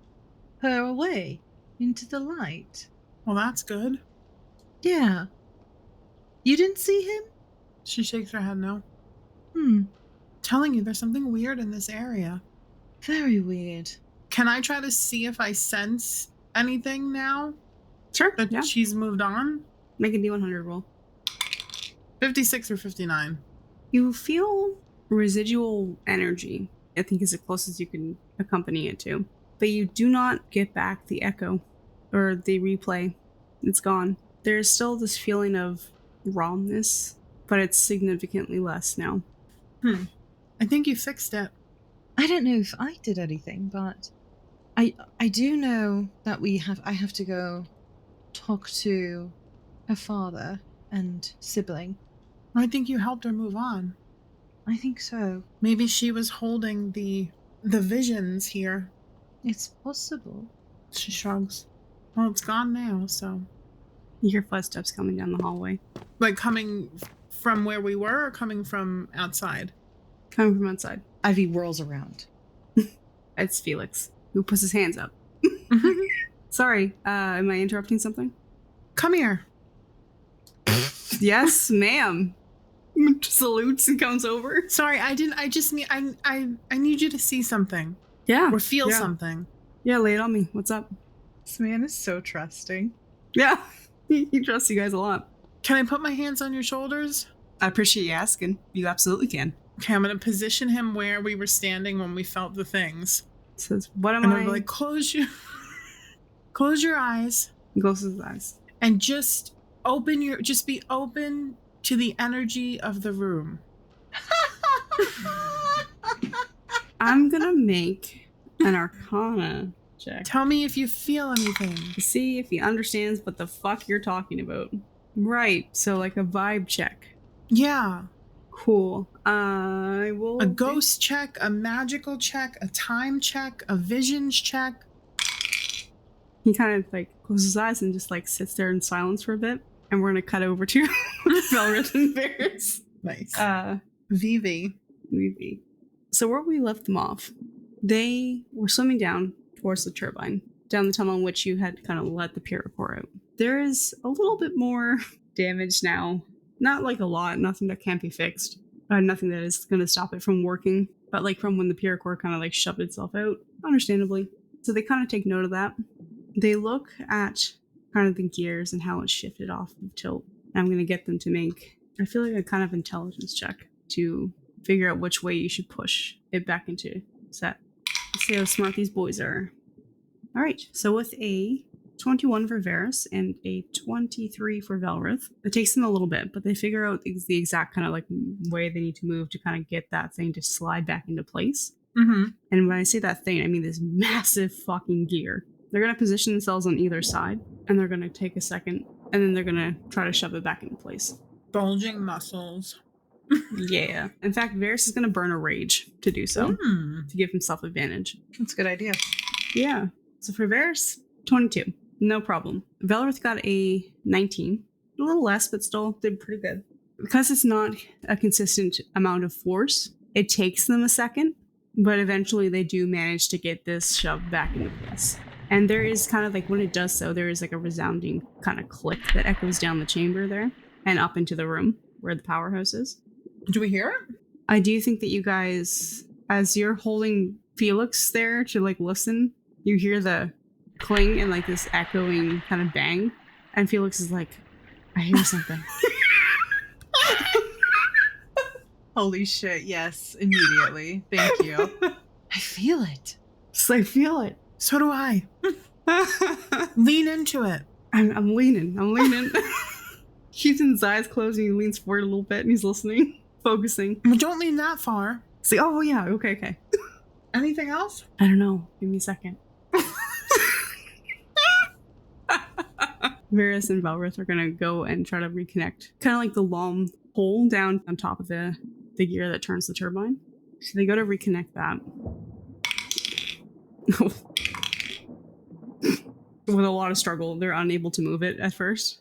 her away into the light. Well, that's good. Yeah. You didn't see him? She shakes her head no. Telling you, there's something weird in this area. Very weird. Can I try to see if I sense anything now? Sure, That she's moved on? Make a D100 roll. 56 or 59. You feel residual energy, I think is the closest you can accompany it to. But you do not get back the echo or the replay. It's gone. There's still this feeling of rawness, but it's significantly less now. I think you fixed it. I don't know if I did anything, but I do know that I have to go talk to her father and sibling. I think you helped her move on. I think so. Maybe she was holding the visions here. It's possible. She shrugs. Well, it's gone now, so. You hear footsteps coming down the hallway. Like coming from where we were or coming from outside? Coming from outside. Ivy whirls around. It's Felix, who puts his hands up. Sorry, am I interrupting something? Come here. Yes, ma'am. Salutes and comes over. Sorry, I need you to see something. Yeah. Or feel something. Yeah, lay it on me. What's up? This man is so trusting. Yeah. He trusts you guys a lot. Can I put my hands on your shoulders? I appreciate you asking. You absolutely can. Okay, I'm going to position him where we were standing when we felt the things. Says, what am and I? I'm like, close your eyes. He closes his eyes. And just be open to the energy of the room. I'm gonna make an Arcana check. Tell me if you feel anything. To see if he understands what the fuck you're talking about. Right, so like a vibe check. Yeah. Cool. I will. A ghost check, a magical check, a time check, a visions check. He kind of like closes his eyes and just like sits there in silence for a bit. And we're gonna cut over to Velrith and Véres. Nice. VV. So where we left them off, they were swimming down towards the turbine, down the tunnel in which you had kind of let the piericor out. There is a little bit more damage now. Not like a lot, nothing that can't be fixed. Nothing that is going to stop it from working. But like from when the piericor kind of like shoved itself out, understandably. So they kind of take note of that. They look at kind of the gears and how it's shifted off of tilt. And I'm going to get them to make, I feel like, a kind of intelligence check to figure out which way you should push it back into set. Let's see how smart these boys are. All right, so with a 21 for Véres and a 23 for Velrith, it takes them a little bit, but they figure out the exact kind of like way they need to move to kind of get that thing to slide back into place. Mm-hmm. And when I say that thing, I mean this massive fucking gear. They're going to position themselves on either side, and they're going to take a second, and then they're going to try to shove it back into place. Bulging muscles. Yeah. In fact, Véres is going to burn a rage to do so, to give himself advantage. That's a good idea. Yeah. So for Véres, 22. No problem. Velrith got a 19. A little less, but still did pretty good. Because it's not a consistent amount of force, it takes them a second, but eventually they do manage to get this shoved back into place. And there is kind of like, when it does so, there is like a resounding kind of click that echoes down the chamber there and up into the room where the powerhouse is. Do we hear it? I do think that you guys, as you're holding Felix there to like listen, you hear the cling and like this echoing kind of bang. And Felix is like, I hear something. Holy shit, yes, immediately. Thank you. I feel it. Just like, feel it. So do I. Lean into it. I'm leaning. Keeps his eyes closed and he leans forward a little bit and he's listening, focusing. Well, don't lean that far. It's like, oh yeah, okay. Anything else? I don't know. Give me a second. Véres and Velrith are gonna go and try to reconnect. Kind of like the long hole down on top of the gear that turns the turbine. So they go to reconnect that. With a lot of struggle, they're unable to move it at first.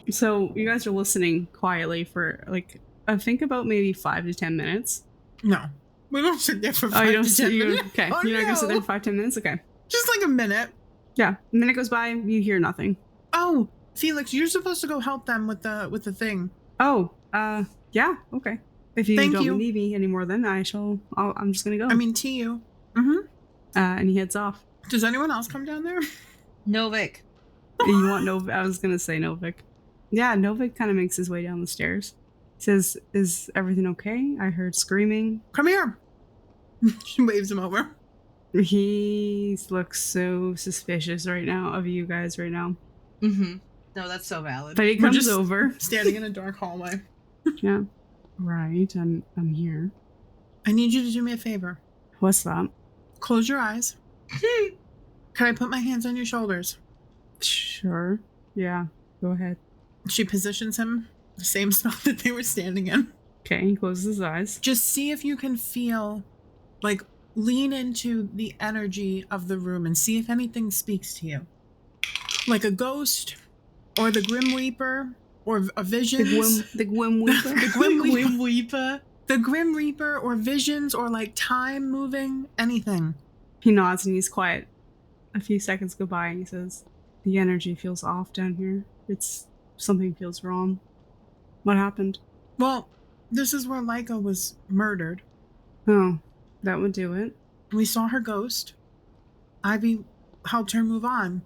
So you guys are listening quietly for like, I think about maybe 5 to 10 minutes. No. We don't sit there for 5 to 10 minutes. Okay, Oh, you're not gonna sit there no. for 5-10 minutes? Okay. Just like a minute. Yeah, a minute goes by, you hear nothing. Oh, Felix, you're supposed to go help them with the thing. Oh, yeah, okay. If you Thank don't you. need me anymore, then I'm just gonna go. I mean, to you. Mm-hmm. And he heads off. Does anyone else come down there? Novik. You want Novik? I was gonna say Novik. Yeah, Novik kind of makes his way down the stairs. He says, is everything okay? I heard screaming. Come here. She waves him over. He looks so suspicious right now of you guys right now. Mm-hmm. No, that's so valid. But he We're comes just over. Standing in a dark hallway. Yeah. Right, I'm here. I need you to do me a favor. What's that? Close your eyes. Can I put my hands on your shoulders? Sure. Yeah, go ahead. She positions him the same spot that they were standing in. Okay, he closes his eyes. Just see if you can feel, like, lean into the energy of the room and see if anything speaks to you. Like a ghost, or the Grim Reaper, or a visions. The Grim Weaver. The Grim Reaper. Grim Reaper. The Grim Reaper, or visions, or like time moving, anything. He nods and he's quiet. A few seconds go by and he says, "The energy feels off down here. Something feels wrong. What happened?" Well, this is where Lyca was murdered. Oh, that would do it. We saw her ghost. Ivy helped her move on.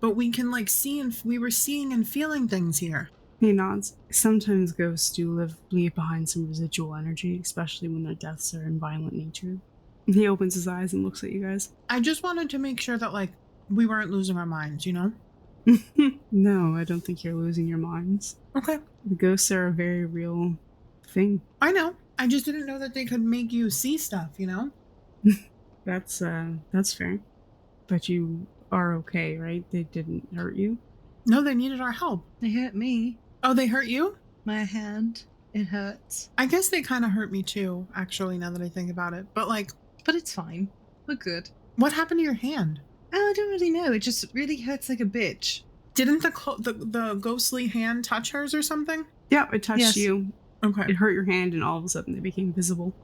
But we can we were seeing and feeling things here. He nods. Sometimes ghosts do leave behind some residual energy, especially when their deaths are in violent nature. He opens his eyes and looks at you guys. I just wanted to make sure that, we weren't losing our minds, you know? No, I don't think you're losing your minds. Okay. The ghosts are a very real thing. I know. I just didn't know that they could make you see stuff, you know? That's fair. But you are okay, right? They didn't hurt you? No, they needed our help. They hurt me. Oh, they hurt you? My hand. It hurts. I guess they kind of hurt me too, actually, now that I think about it. But But it's fine. We're good. what happened to your hand? Oh, I don't really know. It just really hurts like a bitch. Didn't the ghostly hand touch hers or something? Yeah, it touched Yes. you. Okay. It hurt your hand and all of a sudden they became visible.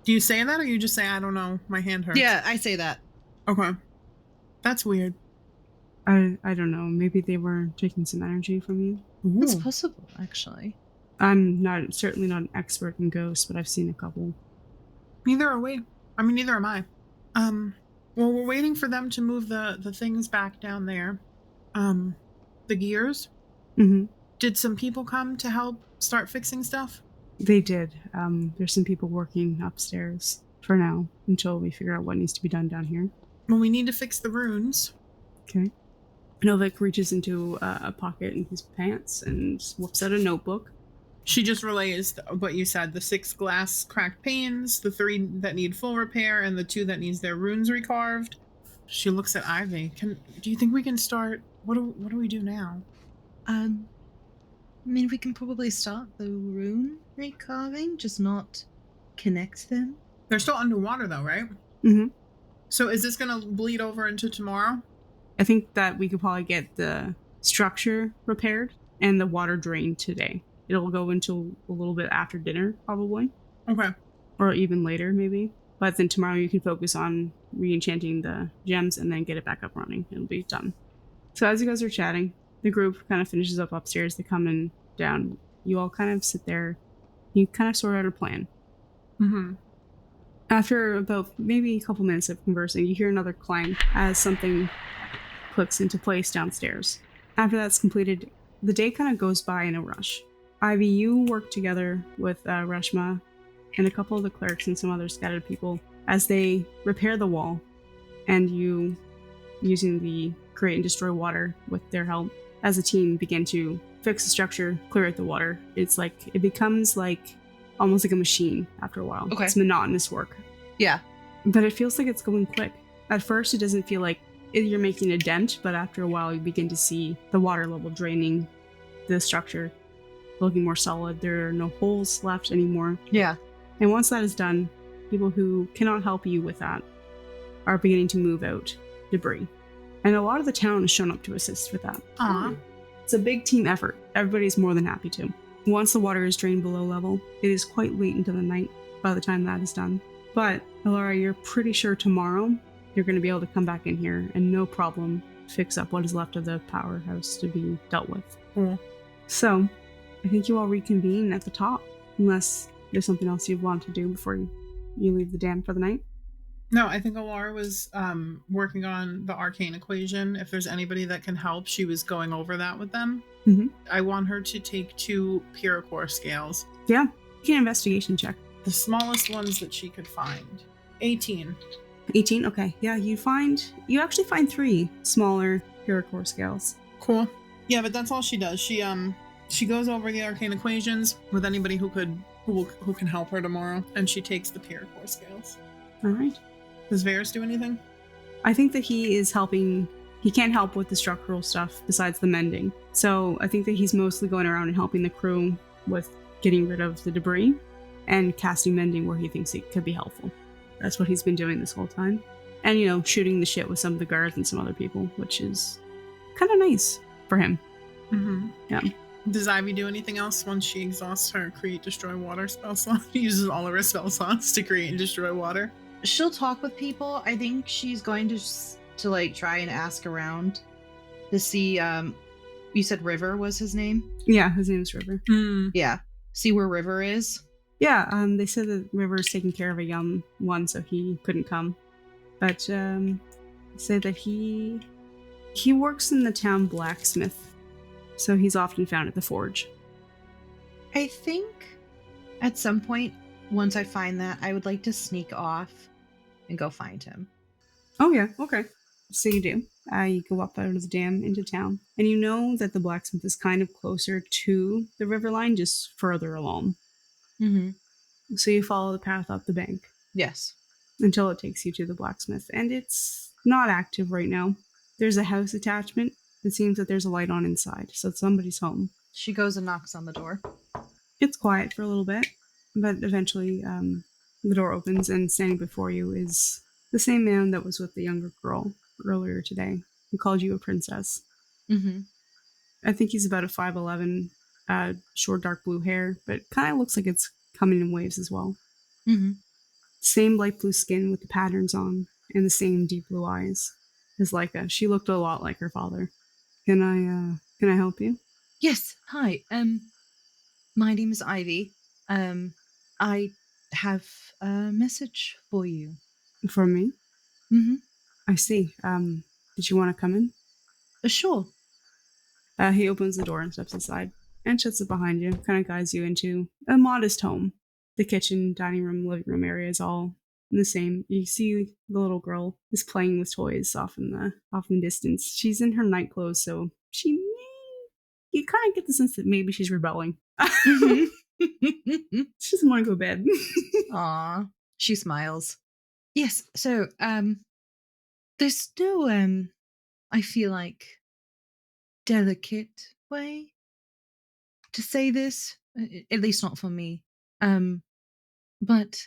Do you say that or you just say, I don't know, my hand hurts? Yeah, I say that. Okay. That's weird. I don't know. Maybe they were taking some energy from you. It's Ooh. possible, actually. I'm certainly not an expert in ghosts, but I've seen a couple. Neither are we. I mean, neither am I. Well, we're waiting for them to move the things back down there. The gears. Mm-hmm. Did some people come to help start fixing stuff? They did. There's some people working upstairs for now until we figure out what needs to be done down here. Well, we need to fix the runes. Okay. Novik reaches into a pocket in his pants and whips out a notebook. She just relays what you said, the 6 glass cracked panes, the 3 that need full repair, and the 2 that needs their runes recarved. She looks at Ivy. Do you think we can start? What do we do now? I mean, we can probably start the rune recarving, just not connect them. They're still underwater though, right? Mm-hmm. So is this going to bleed over into tomorrow? I think that we could probably get the structure repaired and the water drained today. It'll go until a little bit after dinner, probably. Okay. Or even later, maybe. But then tomorrow you can focus on re-enchanting the gems and then get it back up running. It'll be done. So as you guys are chatting, the group kind of finishes up upstairs. They come in down. You all kind of sit there. You kind of sort out a plan. Mm-hmm. After about maybe a couple minutes of conversing, you hear another clang as something clicks into place downstairs. After that's completed, the day kind of goes by in a rush. Ivy, you work together with Reshma and a couple of the clerics and some other scattered people as they repair the wall, and you, using the create and destroy water with their help, as a team begin to fix the structure, clear out the water. It becomes almost like a machine after a while. Okay. It's monotonous work. Yeah. But it feels like it's going quick. At first, it doesn't feel like you're making a dent, but after a while, you begin to see the water level draining the structure, looking more solid. There are no holes left anymore. Yeah. And once that is done, people who cannot help you with that are beginning to move out debris. And a lot of the town has shown up to assist with that. It's a big team effort. Everybody's more than happy to. Once the water is drained below level, it is quite late into the night by the time that is done. But, Elara, you're pretty sure tomorrow you're going to be able to come back in here and no problem fix up what is left of the powerhouse to be dealt with. Cool. So, I think you all reconvene at the top, unless there's something else you want to do before you leave the dam for the night. No, I think Elara was working on the arcane equation. If there's anybody that can help, she was going over that with them. Mm-hmm. I want her to take 2 piericor scales. Yeah, you can investigation check. The smallest ones that she could find. 18. 18? Okay. Yeah, you actually find 3 smaller piericor scales. Cool. Yeah, but that's all she does. She goes over the arcane equations with anybody who can help her tomorrow, and she takes the piericor scales. All right. Does Véres do anything? I think that he is helping. He can't help with the structural stuff besides the mending. So I think that he's mostly going around and helping the crew with getting rid of the debris and casting mending where he thinks it could be helpful. That's what he's been doing this whole time. And, shooting the shit with some of the guards and some other people, which is kind of nice for him. Mm-hmm. Yeah. Does Ivy do anything else once she exhausts her create, destroy water spell slot? Uses all of her spell slots to create and destroy water. She'll talk with people. I think she's going to like try and ask around to see. You said River was his name? Yeah, his name is River. Yeah. See where River is? Yeah, they said that River's taking care of a young one, so he couldn't come. But said that he works in the town blacksmith, so he's often found at the forge. I think at some point, once I find that, I would like to sneak off and go find him. Oh yeah, okay. So you do. You go up out of the dam into town, and you know that the blacksmith is kind of closer to the river line, just further along. Mm-hmm. So you follow the path up the bank. Yes. Until it takes you to the blacksmith, and it's not active right now. There's a house attachment. It seems that there's a light on inside, so somebody's home. She goes and knocks on the door. It's quiet for a little bit, but eventually the door opens, and standing before you is the same man that was with the younger girl earlier today, who called you a princess. Mm-hmm. I think he's about a 5'11", short dark blue hair, but kind of looks like it's coming in waves as well. Mm-hmm. Same light blue skin with the patterns on, and the same deep blue eyes as Lyca. She looked a lot like her father. Can I help you? Yes. Hi. My name is Ivy. I have a message for you. For me? Mm-hmm. I see. Did you want to come in? Sure. He opens the door and steps aside and shuts it behind you, kind of guides you into a modest home. The kitchen, dining room, living room area is all the same. You see the little girl is playing with toys off in the distance. She's in her night clothes, so you kind of get the sense that maybe she's rebelling. Mm-hmm. She doesn't want to go to bed. Aw. She smiles. Yes, so, there's no, I feel like, delicate way to say this, at least not for me. But,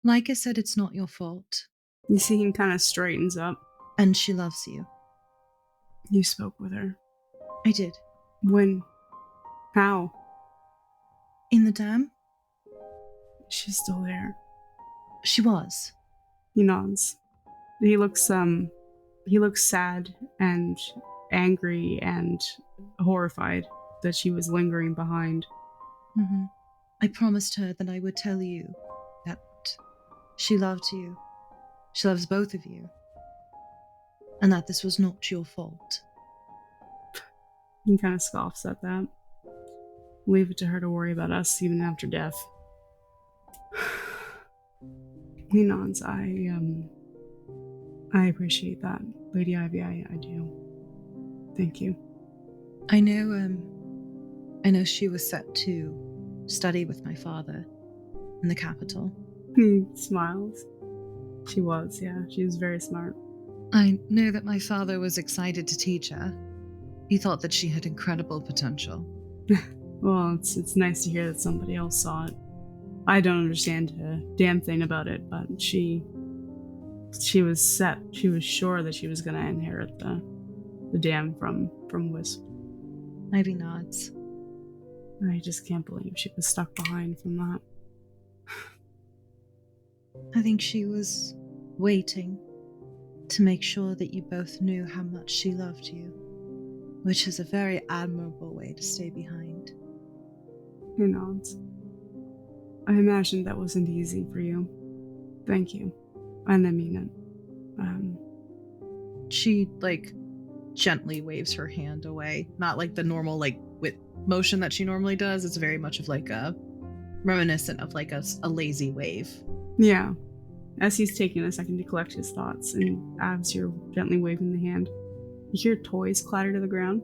like I said, it's not your fault. You see him kind of straightens up. And she loves you. You spoke with her. I did. When? How? In the dam? She's still there. She was. He nods. He looks sad and angry and horrified that she was lingering behind. Mm-hmm. I promised her that I would tell you that she loved you. She loves both of you. And that this was not your fault. He kind of scoffs at that. Leave it to her to worry about us even after death. He nods. I appreciate that, Lady Ivy. I do. Thank you. I know she was set to study with my father in the capital. He smiles. She was, yeah. She was very smart. I know that my father was excited to teach her. He thought that she had incredible potential. Well, it's nice to hear that somebody else saw it. I don't understand a damn thing about it, but she was set. She was sure that she was going to inherit the dam from Wisp. Ivy nods. I just can't believe she was stuck behind from that. I think she was waiting to make sure that you both knew how much she loved you, which is a very admirable way to stay behind. He nods. I imagine that wasn't easy for you. Thank you. And I mean it. She, gently waves her hand away. Not like the normal, with motion that she normally does. It's very much of, a reminiscent of, a lazy wave. Yeah. As he's taking a second to collect his thoughts, and as you're gently waving the hand, you hear toys clatter to the ground.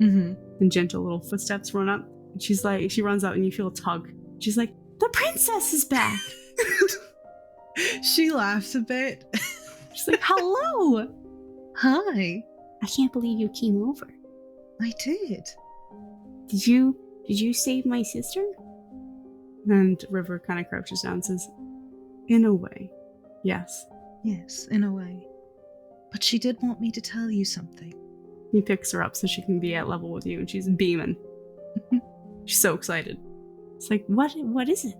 Mm-hmm. And gentle little footsteps run up. And she runs out and you feel a tug. She's like, the princess is back! She laughs a bit. She's like, hello! Hi. I can't believe you came over. I did. Did you save my sister? And River kind of crouches down and says, in a way, yes. Yes, in a way. But she did want me to tell you something. He picks her up so she can be at level with you, and she's beaming. She's so excited. It's like, what is it?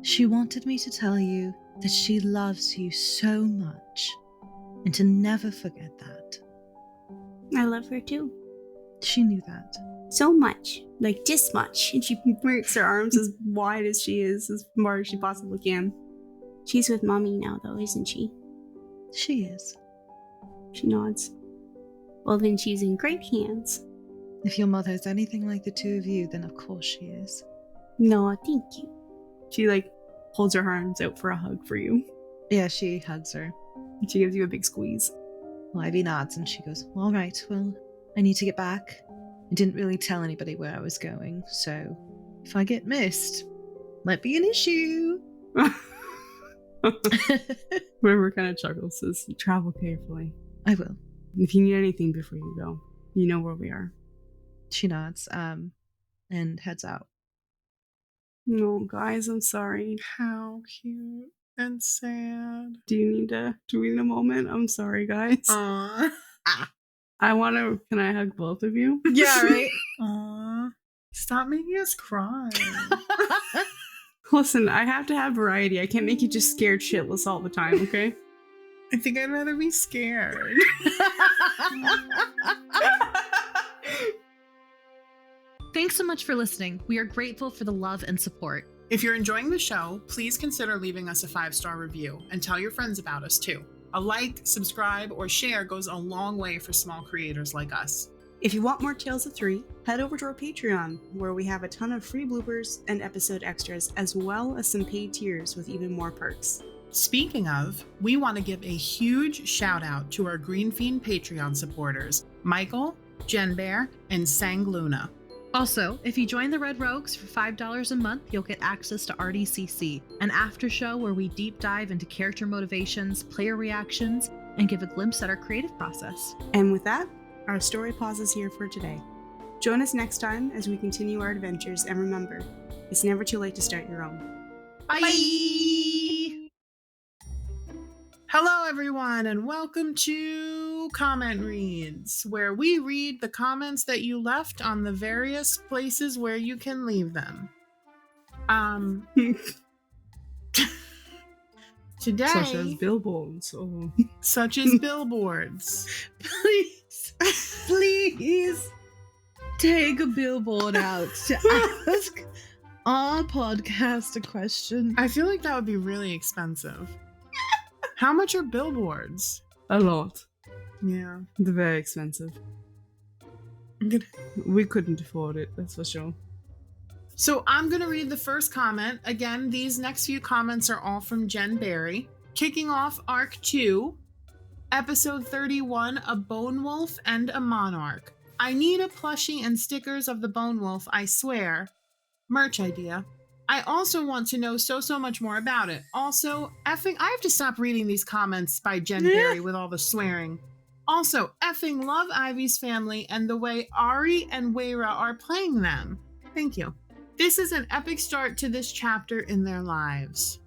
She wanted me to tell you that she loves you so much, and to never forget that. I love her too. She knew that. So much. Like, this much. And she makes her arms as wide as she is, as far as she possibly can. She's with Mommy now, though, isn't she? She is. She nods. Well, then she's in great hands. If your mother is anything like the two of you, then of course she is. No, thank you. She, like, holds her arms out for a hug for you. Yeah, she hugs her. She gives you a big squeeze. Well, Ivy nods and she goes, all right, well, I need to get back. I didn't really tell anybody where I was going, so if I get missed, might be an issue. River kind of chuckles, says, travel carefully. I will. If you need anything before you go, you know where we are. She nods, and heads out. No, guys, I'm sorry. How cute and sad. Do we need a moment? I'm sorry, guys. Aww. Can I hug both of you? Yeah, right? Aww. Stop making us cry. Listen, I have to have variety. I can't make you just scared shitless all the time, okay? I think I'd rather be scared. Thanks so much for listening. We are grateful for the love and support. If you're enjoying the show, please consider leaving us a 5-star review and tell your friends about us too. A like, subscribe, or share goes a long way for small creators like us. If you want more Tales of 3, head over to our Patreon, where we have a ton of free bloopers and episode extras, as well as some paid tiers with even more perks. Speaking of, we want to give a huge shout out to our Green Fiend Patreon supporters, Michael, Jen Bear, and Sang Luna. Also, if you join the Red Rogues for $5 a month, you'll get access to RDCC, an after show where we deep dive into character motivations, player reactions, and give a glimpse at our creative process. And with that, our story pauses here for today. Join us next time as we continue our adventures, and remember, it's never too late to start your own. Bye! Hello, everyone, and welcome to Comment Reads, where we read the comments that you left on the various places where you can leave them. Today... Such as billboards. Oh. Such as billboards. Please take a billboard out to ask our podcast a question. I feel like that would be really expensive. How much are billboards? A lot. Yeah. They're very expensive. We couldn't afford it, that's for sure. So I'm going to read the first comment. Again, these next few comments are all from Jen Barry. Kicking off Arc 2, Episode 31, A Bone Wolf and a Monarch. I need a plushie and stickers of the Bone Wolf, I swear. Merch idea. I also want to know so much more about it. Also, effing, I have to stop reading these comments by Jen Barry with all the swearing. Also, effing love Ivy's family and the way Ari and Weira are playing them. Thank you. This is an epic start to this chapter in their lives.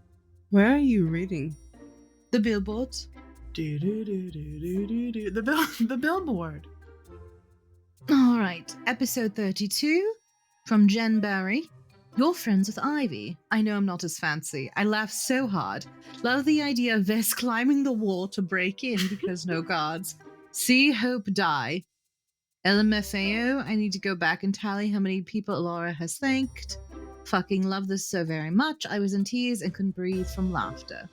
Where are you reading? The billboards. The billboard. All right, episode 32 from Jen Barry. You're friends with Ivy. I know I'm not as fancy. I laugh so hard. Love the idea of Ves climbing the wall to break in because no guards. See Hope die. LMFAO, I need to go back and tally how many people Elara has thanked. Fucking love this so very much. I was in tears and couldn't breathe from laughter.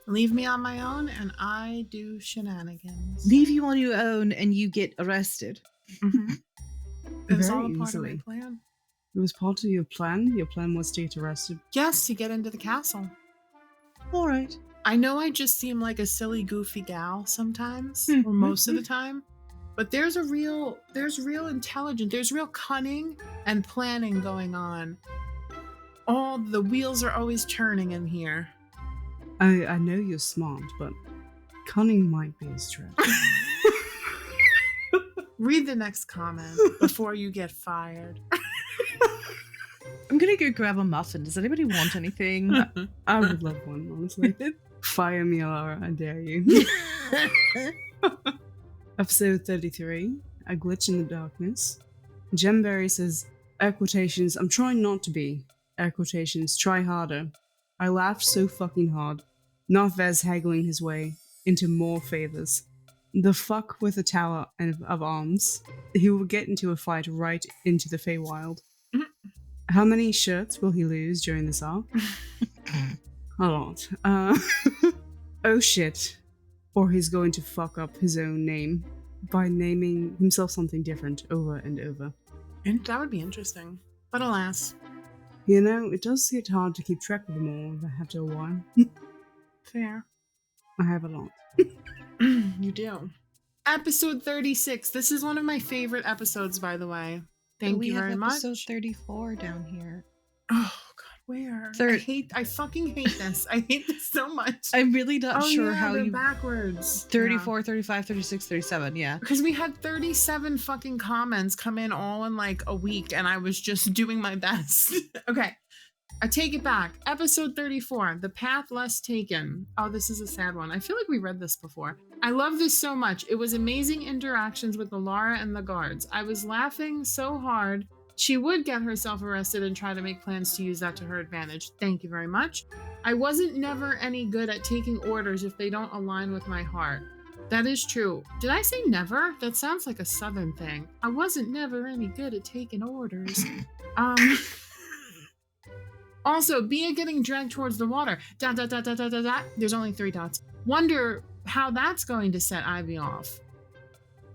Leave me on my own and I do shenanigans. Leave you on your own and you get arrested. Mm-hmm. It was Very all a part easily. of my plan. It was part of your plan? Your plan was to get arrested? Yes, to get into the castle. All right. I know I just seem like a silly, goofy gal sometimes, or most of the time, but there's real intelligence, there's real cunning and planning going on. All the wheels are always turning in here. I know you're smart, but cunning might be a stretch. Read the next comment before you get fired. I'm gonna go grab a muffin. Does anybody want anything? I would love one, honestly. Fire me, Elara, I dare you. Episode 33, A Glitch in the Darkness. Gemberry says, air quotations, I'm trying not to be. Air quotations, try harder. I laughed so fucking hard. Not Vez haggling his way into more favors. The fuck with the tower of arms. He will get into a fight right into the Feywild. How many shirts will he lose during this arc? A lot. Oh shit. Or he's going to fuck up his own name by naming himself something different over and over. And that would be interesting. But alas. You know, it does get hard to keep track of them all after a while. Fair. I have a lot. You do. Episode 36. This is one of my favorite episodes, by the way. Thank you very much. Episode 34 down here. Oh, God, where? I fucking hate this. I hate this so much. I'm really not sure how they're you... backwards. 34, 35, 36, 37, yeah. Because we had 37 fucking comments come in all in like a week, and I was just doing my best. Okay. I take it back. Episode 34, The Path Less Taken. Oh, this is a sad one. I feel like we read this before. I love this so much. It was amazing interactions with Elara and the guards. I was laughing so hard. She would get herself arrested and try to make plans to use that to her advantage. Thank you very much. I wasn't never any good at taking orders if they don't align with my heart. That is true. Did I say never? That sounds like a southern thing. I wasn't never any good at taking orders. Also, Bia getting dragged towards the water. ... There's only 3 dots. Wonder how that's going to set Ivy off.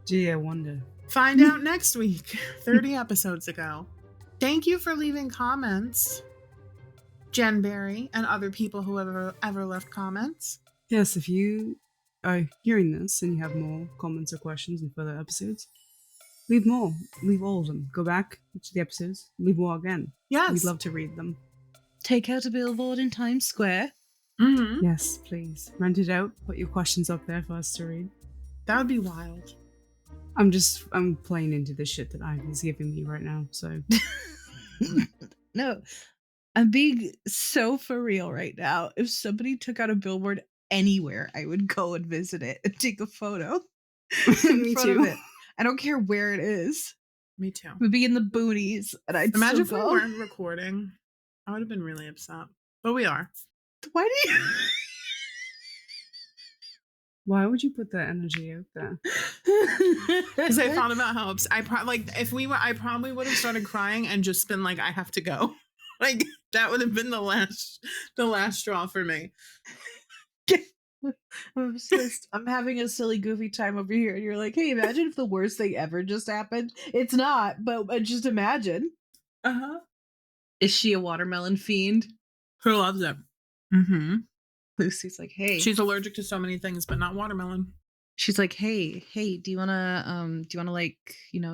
Gee, I wonder. Find out next week. 30 episodes ago. Thank you for leaving comments, Jen Berry, and other people who have ever left comments. Yes, if you are hearing this and you have more comments or questions in further episodes, leave more. Leave all of them. Go back to the episodes. Leave more again. Yes. We'd love to read them. Take out a billboard in Times Square. Mm-hmm. Yes, please. Rent it out. Put your questions up there for us to read. That would be wild. I'm playing into the shit that Ivy's giving me right now, so. No, I'm being so for real right now. If somebody took out a billboard anywhere, I would go and visit it and take a photo in front of it. I don't care where it is. Me too. We'd be in the boonies, and I'd imagine if we go. weren't recording. I would have been really upset, but we are. Why do you? Why would you put that energy out there? Because I thought about how I probably would have started crying and just been like, I have to go. Like that would have been the last straw for me. I'm obsessed. I'm having a silly, goofy time over here, and you're like, "Hey, imagine if the worst thing ever just happened." It's not, but just imagine. Is she a watermelon fiend? Who loves it? Mm-hmm. Lucy's like, hey. She's allergic to so many things, but not watermelon. She's like, hey, do you wanna like,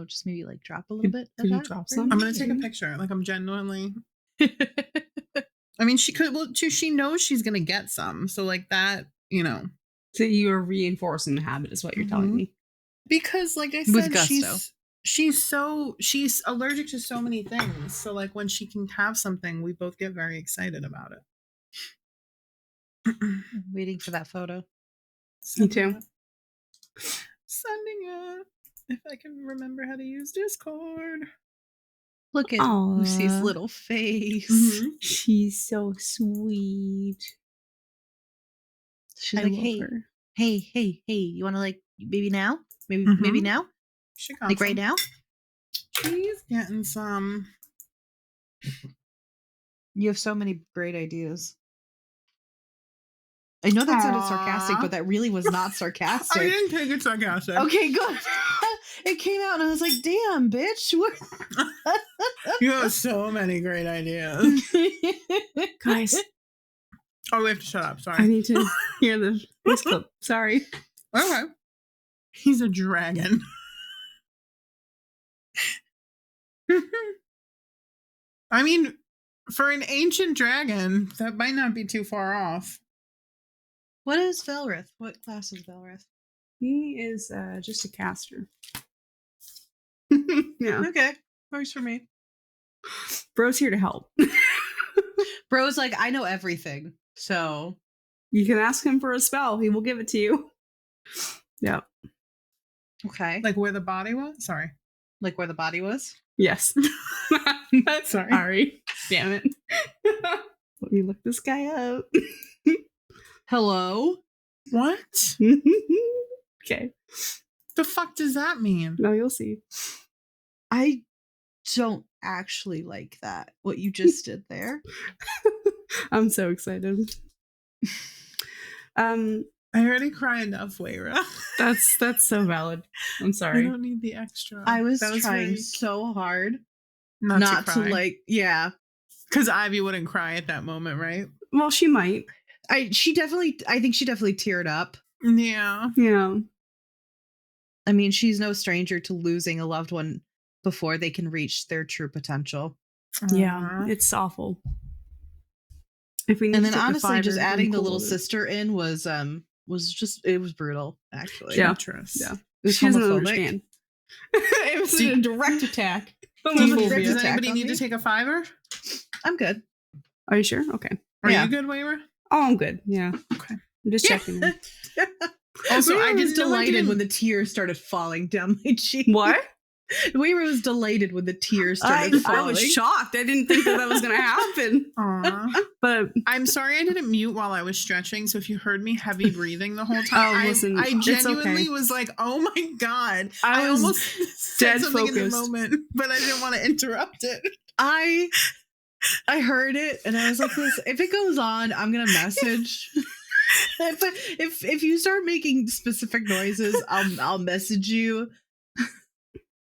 just maybe like drop a little bit? Can you drop some? I'm gonna take a picture. Like I'm genuinely. I mean, she could. Well, she knows she's gonna get some. So like that, So you're reinforcing the habit, is what you're telling me. Because, like I said, she's allergic to so many things. So like when she can have something, we both get very excited about it. Waiting for that photo. Me too. Sending it. If I can remember how to use Discord. Look at Lucy's little face. Mm-hmm. She's so sweet. She's like, hey, you want to like maybe now? Maybe now? She got like some. right now? She's getting some. You have so many great ideas. I know that sounded sarcastic, but that really was not sarcastic. I didn't take it sarcastic. Okay, good. It came out and I was like, damn, bitch. You have so many great ideas. Guys. Oh, we have to shut up. Sorry. I need to hear this clip. Sorry. Okay. He's a dragon. I mean, for an ancient dragon, that might not be too far off. What is Velrith? What class is Velrith? He is just a caster. Yeah. Okay. Works for me. Bro's here to help. Bro's like, I know everything. So you can ask him for a spell. He will give it to you. Yeah. Okay. Like where the body was? Sorry. Like where the body was? Yes. Sorry. Damn it. Let me look this guy up. Hello? What? Okay. The fuck does that mean? No, you'll see. I don't actually like that, what you just did there. I'm so excited. I already cry enough, Wayra. That's so valid. I'm I sorry. don't need the extra. I was That trying very- so hard not to cry. like, yeah. Because Ivy wouldn't cry at that moment, right? Well, she might. I think she definitely teared up. Yeah. Yeah. I mean, she's no stranger to losing a loved one before they can reach their true potential. Yeah. Aw. It's awful. If we need And to then take a honestly, just fiver, I'm adding the cool little with it. sister in was brutal, actually. Yeah. Treacherous. Yeah. It was She doesn't homophobic. understand. It was See- a direct attack. Does Homophobia. anybody on need me? to take a fiver? I'm good. Are you sure? Okay. Are Yeah. you good, Wayra? Oh, I'm good. Yeah. Okay. I'm just checking. Also, I was didn't know I delighted didn't- when the tears started falling down my cheek. What? Weaver was delighted when the tears started falling. I was shocked. I didn't think that was going to happen. Aw. But I'm sorry I didn't mute while I was stretching, so if you heard me heavy breathing the whole time, Oh, listen, I it's genuinely okay. was like, oh my god. I was almost said dead something in the focused. moment, but I didn't want to interrupt it. I heard it and I was like, "This if it goes on, I'm gonna message." If you start making specific noises, I'll message you